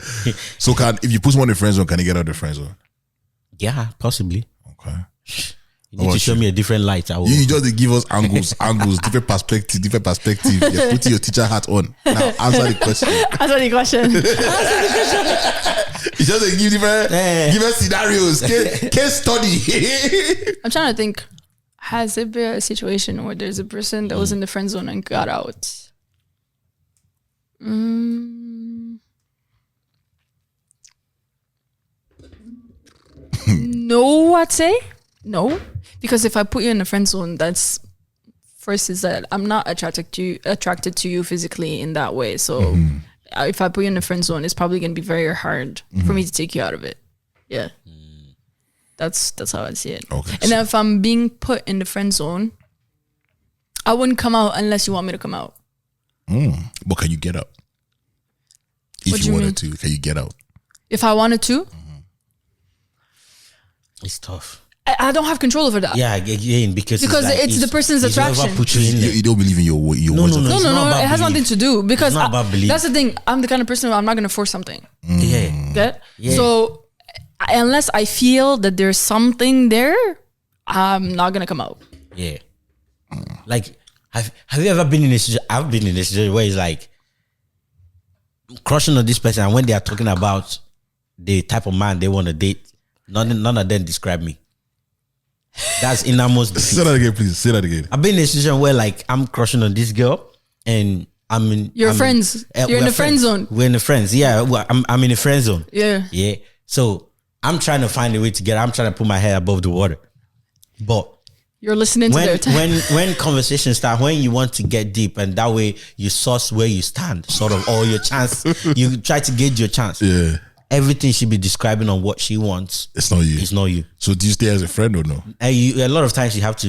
So if you put someone in the friend zone, can you get out of the friend zone? Yeah, possibly. Okay. You need to show me a different light. I will. You just give us angles, different perspective. You're putting your teacher hat on. Now answer the question. Answer the question. You just give different scenarios, case study. I'm trying to think. Has it been a situation where there's a person that was in the friend zone and got out? No, I'd say no, because if I put you in the friend zone, that's first is that I'm not attracted to you physically in that way. So if I put you in the friend zone, it's probably going to be very hard for me to take you out of it. Yeah, that's how I see it. Okay. And if I'm being put in the friend zone, I wouldn't come out unless you want me to come out. But can you get out? If you wanted to, can you get out? If I wanted to, It's tough. I don't have control over that. Yeah, again, because it's the person's attraction. You don't believe in your words. No. It has nothing to do because It's not about belief. that's the thing. I'm the kind of person where I'm not going to force something. Yeah. Get? Yeah. So unless I feel that there's something there, I'm not going to come out. Yeah. Like, have you ever been in a situation? I've been in a situation where it's like crushing on this person, and when they are talking about the type of man they want to date, none of them describe me. That's innermost defeat. Say that again, please. Say that again. I've been in a situation where like I'm crushing on this girl, and I'm in. You're I'm friends. You're in the friend zone. We're in the friends. Yeah, I'm in the friend zone. Yeah. Yeah. So I'm trying to find a way to get. I'm trying to put my head above the water, but You're listening to their time. when conversations start, when you want to get deep, and that way you source where you stand, sort of, or your chance. You try to gauge your chance. Yeah. Everything she be describing on what she wants. It's not you. It's not you. So do you stay as a friend or no? A lot of times you have to.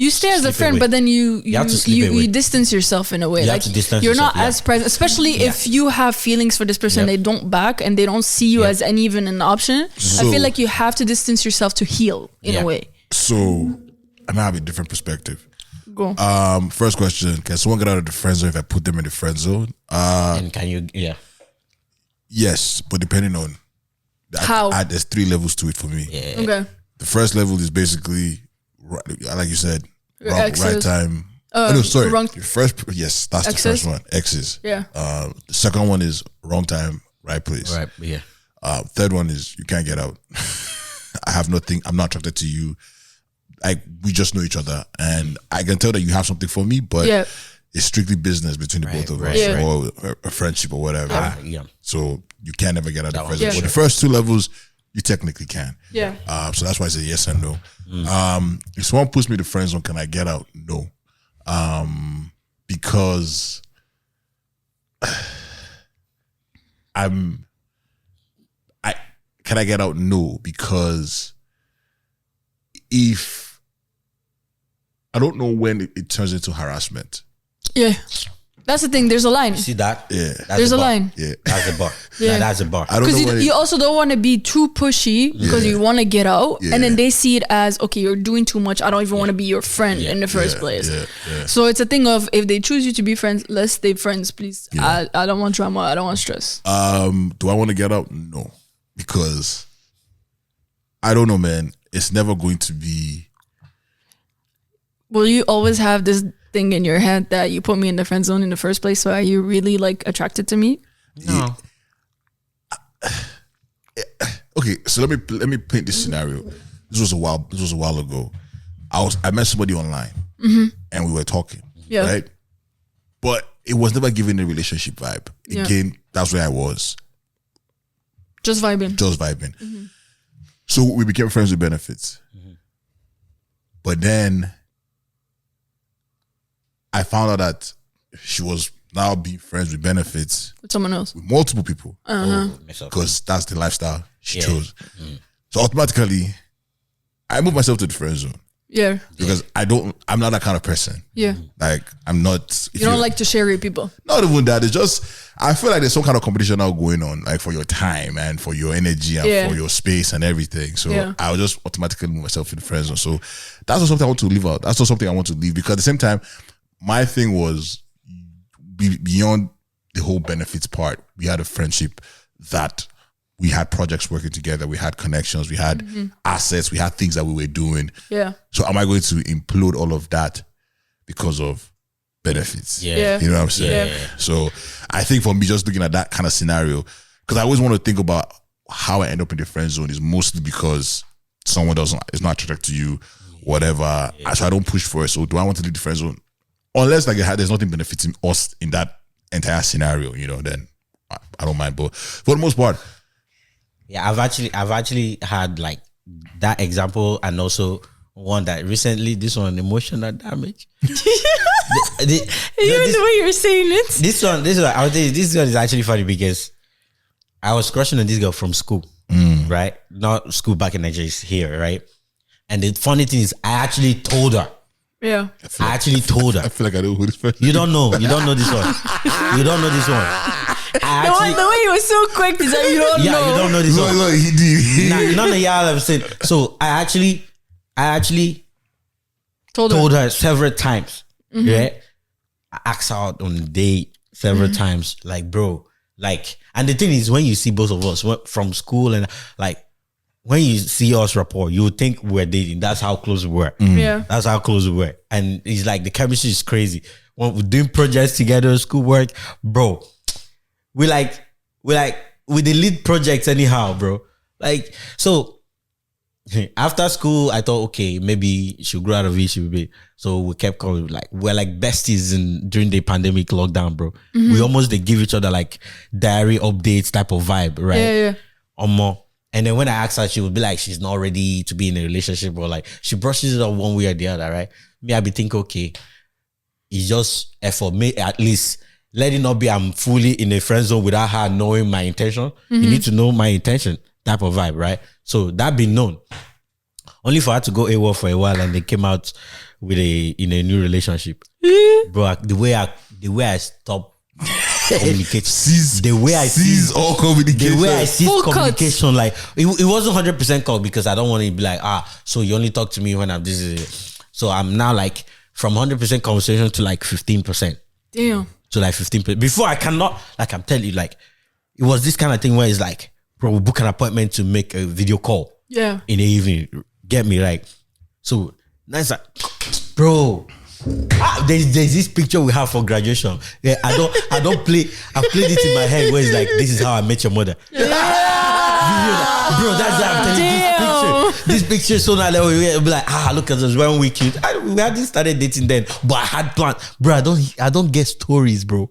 You stay as a Slip friend, away. but then you have to slip away. you distance yourself in a way. You have Like to distance you're yourself, not as present, especially if you have feelings for this person. They don't back and they don't see you as even an option. I feel like you have to distance yourself to heal in a way. So I might have a different perspective. Go. First question: can someone get out of the friend zone if I put them in the friend zone? And can you? Yeah. Yes, but depending on How? there's 3 levels to it for me. Yeah. Okay. The first level is basically, like you said, Your right exes. time. No, sorry. wrong- The first, yes, that's Exes? the first one. Exes. Yeah. The second one is wrong time, right place. Right. Yeah. Third one is you can't get out. I have nothing. I'm not attracted to you. Like we just know each other, and I can tell that you have something for me, but Yeah. it's strictly business between the both of us, Yeah. or a friendship or whatever. Yeah. So you can never get out of the friend Yeah. zone. But the first 2 levels, you technically can. Yeah. So that's why I say yes and no. If someone puts me in the friend zone, can I get out? No. Because can I get out? No. Because if I don't know when it turns into harassment. Yeah. That's the thing. There's a line. See that? Yeah. That's There's a bar. line. Yeah. That's a bar. Yeah. That's a bar. I don't know Because when you also don't want to be too pushy because you want to get out. And then they see it as, okay, you're doing too much. I don't even want to be your friend in the first place. Yeah. So it's a thing of if they choose you to be friends, let's stay friends, please. I don't want drama. I don't want stress. Do I want to get out? No. Because I don't know, man. It's never going to be. Will you always have this thing in your head that you put me in the friend zone in the first place? So are you really like attracted to me? No. Okay, so let me paint this scenario. This was a while ago. I met somebody online and we were talking. Yeah. Right? But it was never given a relationship vibe. Yeah. Again, that's where I was. Just vibing. Just vibing. So we became friends with benefits. But then I found out that she was now being friends with benefits With someone else. with multiple people. Because that's the lifestyle she chose. So automatically, I moved myself to the friend zone. Yeah. Because I'm not that kind of person. Yeah. Like, I'm not. You don't like to share with people. Not even that. It's just, I feel like there's some kind of competition now going on, like for your time and for your energy and for your space and everything. So I would just automatically move myself to the friend zone. So that's not something I want to leave out. That's not something I want to leave, because at the same time, my thing was beyond the whole benefits part. We had a friendship that we had projects working together, we had connections, we had assets, we had things that we were doing. Yeah. So am I going to implode all of that because of benefits? Yeah. You know what I'm saying? Yeah. So I think for me, just looking at that kind of scenario, because I always want to think about how I end up in the friend zone is mostly because someone is not attracted to you, whatever. So I don't push for it. So do I want to leave the friend zone? Unless like there's nothing benefiting us in that entire scenario, you know, then I don't mind. But for the most part, Yeah, I've actually had like that example, and also one that recently, this one, emotional damage. Even the way you're saying it. This one, I'll tell you, this one is actually funny because I was crushing on this girl from school, right? Not school back in Nigeria, it's here, right? And the funny thing is, I actually told her. Yeah. I actually told her. I feel like I know who this person. You don't know this one. You don't know this one. The way you were so quick is that you don't know. Yeah, you don't know this one. Look, he did. None of y'all have said. So I actually told her several times. Yeah, I asked her out on a date several times. Like, bro, like, and the thing is, when you see both of us from school and like, when you see us rapport, you would think we're dating. That's how close we were. Yeah. That's how close we were. And it's like the chemistry is crazy. When we're doing projects together, schoolwork, bro. We the lead projects anyhow, bro. Like, so after school, I thought, okay, maybe she'll grow out of it. She'll be. So we kept calling, like, we're like besties during the pandemic lockdown, bro. We almost, they give each other like diary updates type of vibe, right? Yeah. Or more. And then when I asked her, she would be like, she's not ready to be in a relationship, or like she brushes it off one way or the other, right? Me, I be thinking, okay, it's just effort. Me, at least let it not be I'm fully in a friend zone without her knowing my intention. You need to know my intention, type of vibe, right? So that be known. Only for her to go AWOL for a while, and they came out in a new relationship. Bro, the way I stopped communicating, seize all communication. The way I see Full communication, like it wasn't 100% call, because I don't want to be like, so you only talk to me when I'm this. So I'm now like from 100% conversation to like 15%. Damn. So like 15%. Before I cannot, like I'm telling you, like it was this kind of thing where it's like, bro, we'll book an appointment to make a video call. Yeah. In the evening. Get me right. So that's like, bro. There's this picture we have for graduation. Yeah, I played it in my head where it's like, this is how I met your mother. Yeah. Bro, that's how I'm telling you, this picture is so now we'll be like, look at us when we cute. We hadn't started dating then, but I had plans. Bro, I don't get stories, bro.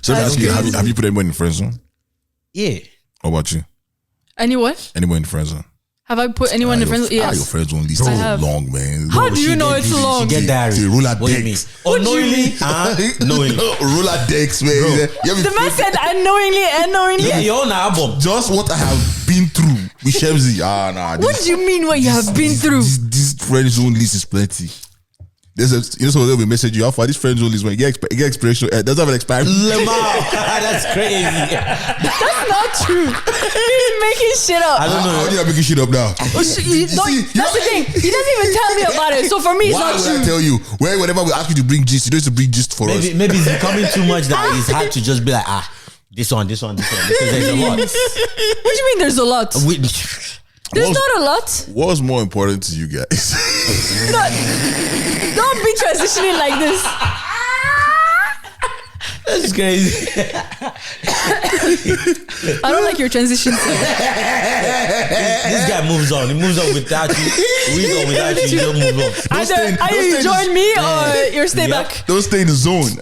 So let me ask you, have you put anyone in friend zone? Yeah. What about you? Anyone in friend zone? Have I put anyone in friends? Yes. Your friends zone list is long, man. How do you know it's long? She get diary. Roller What do you mean? decks. Unknowingly? Knowingly. Roller decks, man. The man said unknowingly. Yeah, your own album. Just what I have been through with Chemsi. What do you mean what you have been through? This friend zone list is plenty. So they'll be message you for this friend zone list when you get expiration. Doesn't have an expiry. That's crazy. That's not true. He's making shit up. I don't know. How do you making shit up now? That's the thing. He doesn't even tell me about it. So for me, it's Why not would true. I tell you? Whenever we ask you to bring gist, you don't have to bring gist for us. Maybe it's becoming too much that it's hard to just be like, this one. Because there's a lot. What do you mean there's a lot? There's not a lot. What's more important to you guys? Don't be transitioning like this. That's crazy. I don't like your transitions. This guy moves on. He moves on without you. We go without you. You don't move on. Either you join me or you stay back. Don't stay in the zone.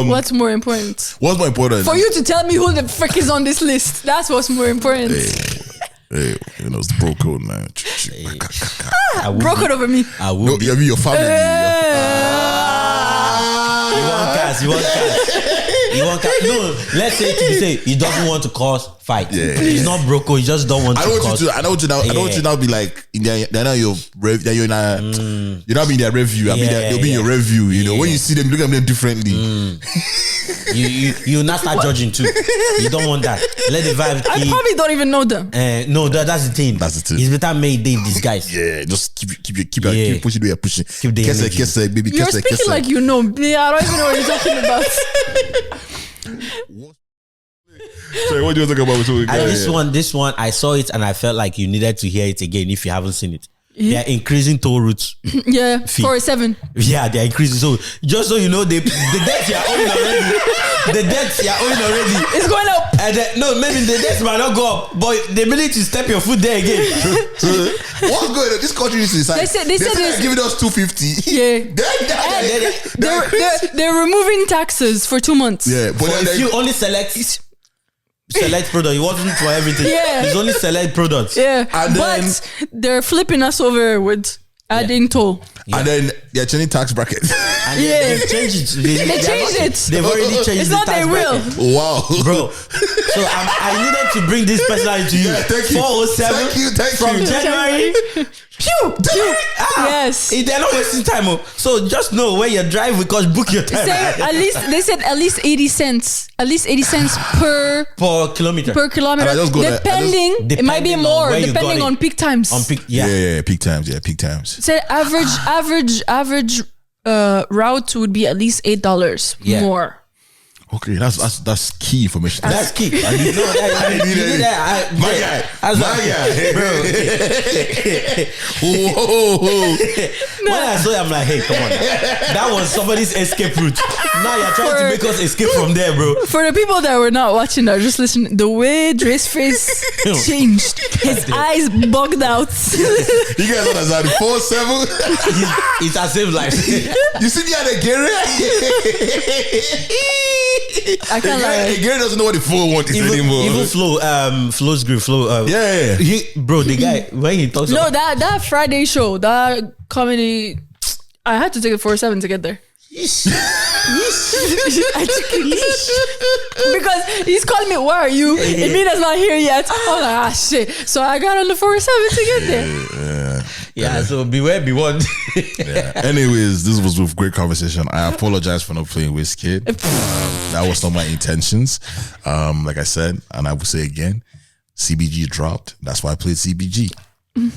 What's more important? What's more important? For you to tell me who the frick is on this list. That's what's more important. Hey, it's bro code, man. Broke it over me. I will be. Your family. You want cast. No, let's say he doesn't want to cause fight. Yeah. He's not broke. He just don't want to cause. I don't want you now be like in their now you're not being their review. I mean they'll be in your review. You know when you see them, look at them differently. You not start judging too. You don't want that. Let the vibe. I probably don't even know them. No, that's the thing. It's better made these guys. Yeah, just keep pushing the way you're pushing. Keep the energy. Baby. You're speaking like you know. I don't even know what you're talking about. Sorry, what do you talk about? This one, I saw it and I felt like you needed to hear it again if you haven't seen it. They're increasing toll routes. Yeah, 407. Yeah, they're increasing. So just so you know, the debts you're owing already. It's going up. And no, maybe the debts might not go up, but the minute you step your foot there again. What's going on? This country is inside. They said they're giving us 250. Yeah. They're removing taxes for 2 months. Yeah, but if you only select product, it wasn't for everything. Yeah. It's only select products. Yeah, And but they're flipping us over with adding toll. And then they're changing tax brackets. And Yeah. they've changed it. They changed it. They've already changed It's the not tax they will. bracket. Wow. Bro, so I needed to bring this personality to you. Yeah, thank you. 407 Thank from you. January. Pew! Yes. They're not wasting time. So just know when you drive because book your time. They said at least 80 cents. At least 80 cents per kilometer. kilometer. And I just go there- Depending, it might be Depending on more where you depending got on it. peak times. On peak, Yeah, peak times. Yeah, peak times. Say average route would be at least $8 more. Okay, that's key information. That's key. You know that. My guy. Bro. Whoa. When I saw it, I'm like, hey, come on. That was somebody's escape route. Now you're trying to make us escape from there, bro. For the people that were not watching or just listening, the way Dre's face changed, his eyes bugged out. You guys understand? 4-7. It's as if like You see the other Gary? I can't lie. Gary doesn't know what the 4-1 is anymore. even Flo's grip, Flo. Yeah. Bro, the guy when he talks No, about that Friday show, that comedy, I had to take a 4-7 to get there. I took a leash because he's calling me. Where are you? Imina's not here yet. I'm like, shit. So I got on the 4-7 to get there. yeah. So beware, be warned. Yeah. Anyways, this was with great conversation. I apologize for not playing Wizkid. That was not my intentions. Like I said, and I will say again, CBG dropped. That's why I played CBG.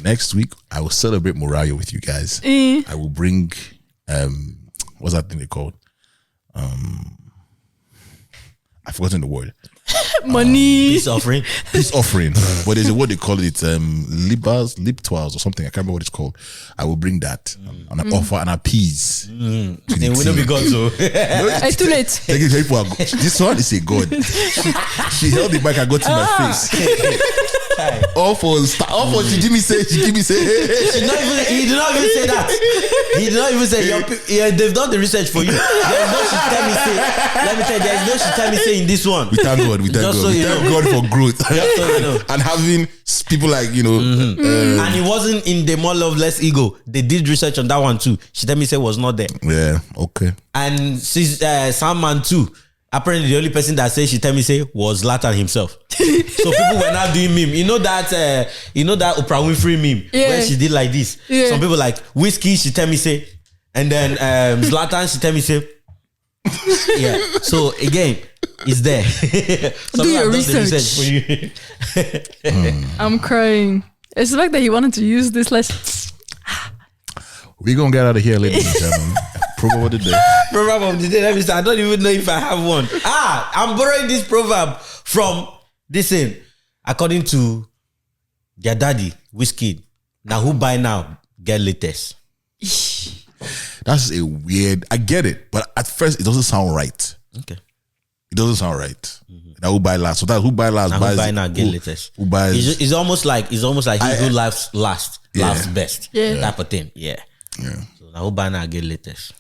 Next week, I will celebrate Morayo with you guys. I will bring what's that thing they called? I've forgotten the word. Money. Peace offering. Peace offering. But there's a word they call it, lip twirls or something. I can't remember what it's called. I will bring that and I offer and appease. And we don't be God, so It's too late. This one is a god. She held the mic and got in my face. All for she give me say. He did not even say that. He did not even say they've done the research for you. There's no she tell me say. Let me tell you, there's no she tell me say in this one. We thank God. We thank God. So We thank God for growth. So you know. And having people like, And it wasn't in the more love, less ego. They did research on that one too. She tell me say was not there. Yeah, okay. And Sandman too. Apparently the only person that said she tell me say was Zlatan himself. So people were not doing meme. You know that Oprah Winfrey meme where she did like this. Yeah. Some people like Wizkid, she tell me say, and then Zlatan, she tell me say. Yeah. So again, it's there. Do your research. For you. I'm crying. It's the fact that he wanted to use this less. We're gonna get out of here, ladies and gentlemen. Proverb of the day. Proverb of the day. Let me start. I don't even know if I have one. I'm borrowing this proverb from this thing. According to their daddy, Wizkid. Now who buy now get latest. That's a weird. I get it, but at first it doesn't sound right. Okay. It doesn't sound right. Now who buy last? So that who buy last Now buys. who buy now get latest. Who buys? It's almost like he who laughs last, laughs best. Yeah. Type of thing. Yeah. So now who buy now get latest.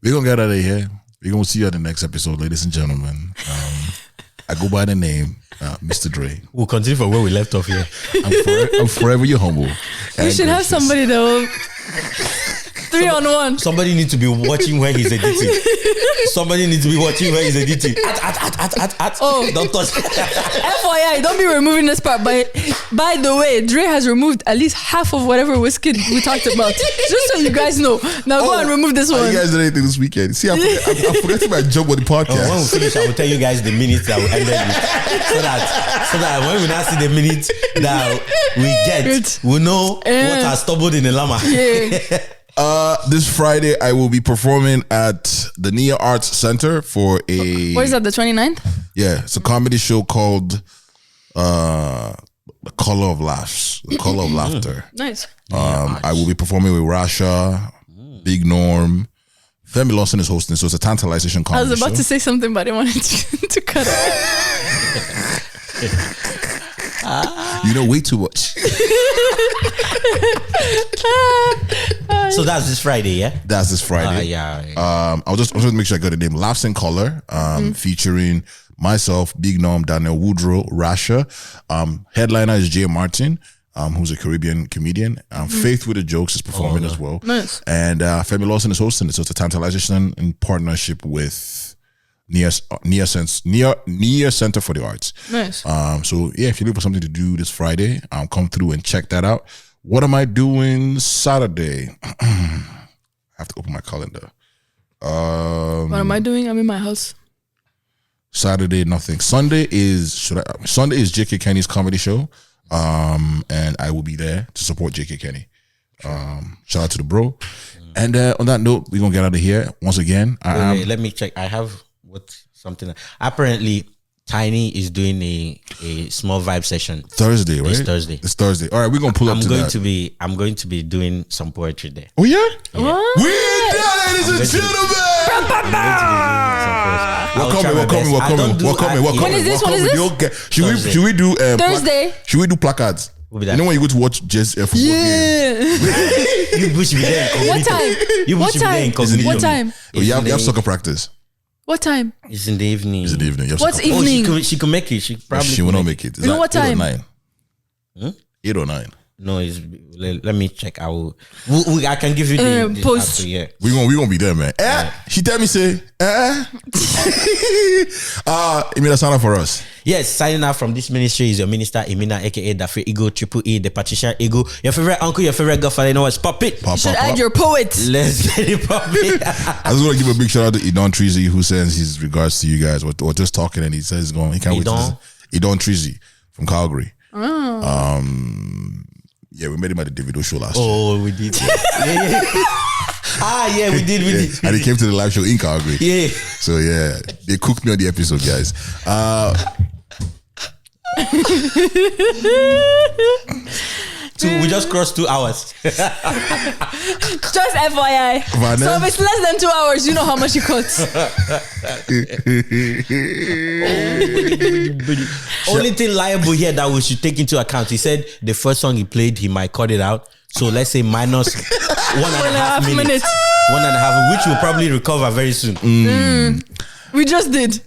We're gonna get out of here. We're gonna see you at the next episode, ladies and gentlemen. I go by the name Mr. Dre. We'll continue from where we left off here. I'm forever your humble. We should have somebody that will 3-on-1. Somebody needs to be watching when he's editing. Somebody needs to be watching when he's editing. Oh. Don't touch. FYI, don't be removing this part. By the way, Dre has removed at least half of whatever Wizkid we talked about. Just so you guys know. Now go and remove this one. You guys did anything this weekend? See, I'm forgetting my job on the podcast. When we finish, I will tell you guys the minutes that we ended with, so that when we now see the minutes that we get, we know what has stumbled in the llama. Yeah. This Friday, I will be performing at the Nia Arts Center for a. What is that? The 29th? Yeah, it's a comedy show called The Color of Laughs, The Color of Laughter. Nice. I will be performing with Rasha, Big Norm. Femi Lawson is hosting, so it's a tantalization I comedy was about show. to say something, but I wanted to cut it. You know way too much. So that's this Friday, yeah? That's this Friday. Yeah. I'll just make sure I got the name. Laughs in Color, featuring myself, Big Norm, Daniel Woodrow, Rasha. Headliner is Jay Martin, who's a Caribbean comedian. Faith with the Jokes is performing as well. Nice. And Femi Lawson is hosting it. So it's a tantalization in partnership with Nia Center for the Arts. Nice. So yeah, if you're looking for something to do this Friday, come through and check that out. What am I doing Saturday? I have to open my calendar. What am I doing? I'm in my house. Saturday, nothing. Sunday is JK Kenny's comedy show. And I will be there to support JK Kenny. Shout out to the bro. And on that note, we're gonna get out of here. Once again, Wait, let me check. I have something. Apparently, Tiny is doing a small vibe session Thursday, right? It's Thursday. It's Thursday. All right, we're gonna pull up I'm to going that. I'm going to be doing some poetry there. Oh yeah? What? We're done, ladies and gentlemen. We're coming. When is this? Should we do Thursday. should we do placards? We'll be You there. know when you go to watch just a football game? Yeah. You push me there. What time? You What push me there time? incognito. What time? Oh, you have soccer practice. What time? It's in the evening. It's in the evening. You have What's soccer evening? She could make it. She probably She will not make it. Is You know that what 8 or time? 9? 8 or 9. No, let me check. I will. I can give you the post. answer, yeah. We gonna be there, man. She tell me say, Imina sign up for us. Yes, signing out from this ministry is your minister Imina, aka Dafe Ego, Triple E, the Patricia Ego. Your favorite uncle, your favorite godfather. You know what's pop it. Pop, Should pop, add pop. your poet. Let's get it popping. I just want to give a big shout out to Idon Treasy, who sends his regards to you guys. We're just talking, and he says he can't wait to listen. Idon Treasy from Calgary. Yeah, we met him at the Davido show last year. Oh, we did. Yeah, we did. And he came to the live show in Calgary. Yeah. So yeah, they cooked me on the episode, guys. So we just crossed 2 hours. Just FYI. Vanessa? So if it's less than 2 hours, you know how much you cut. Only thing liable here that we should take into account. He said the first song he played, he might cut it out. So let's say minus 1.5 minutes. 1.5, which will probably recover very soon. We just did.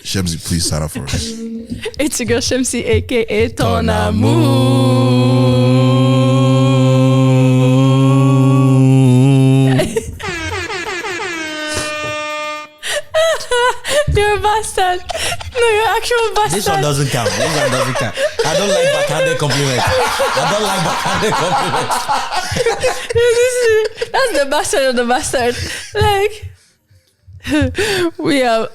Chemsi, please sign up for us. It's your girl Chemsi, aka Tonamu. You're a bastard. No, you're actual bastard. This one doesn't count. I don't like backhanded compliments. That's the bastard of the bastard. Like, we are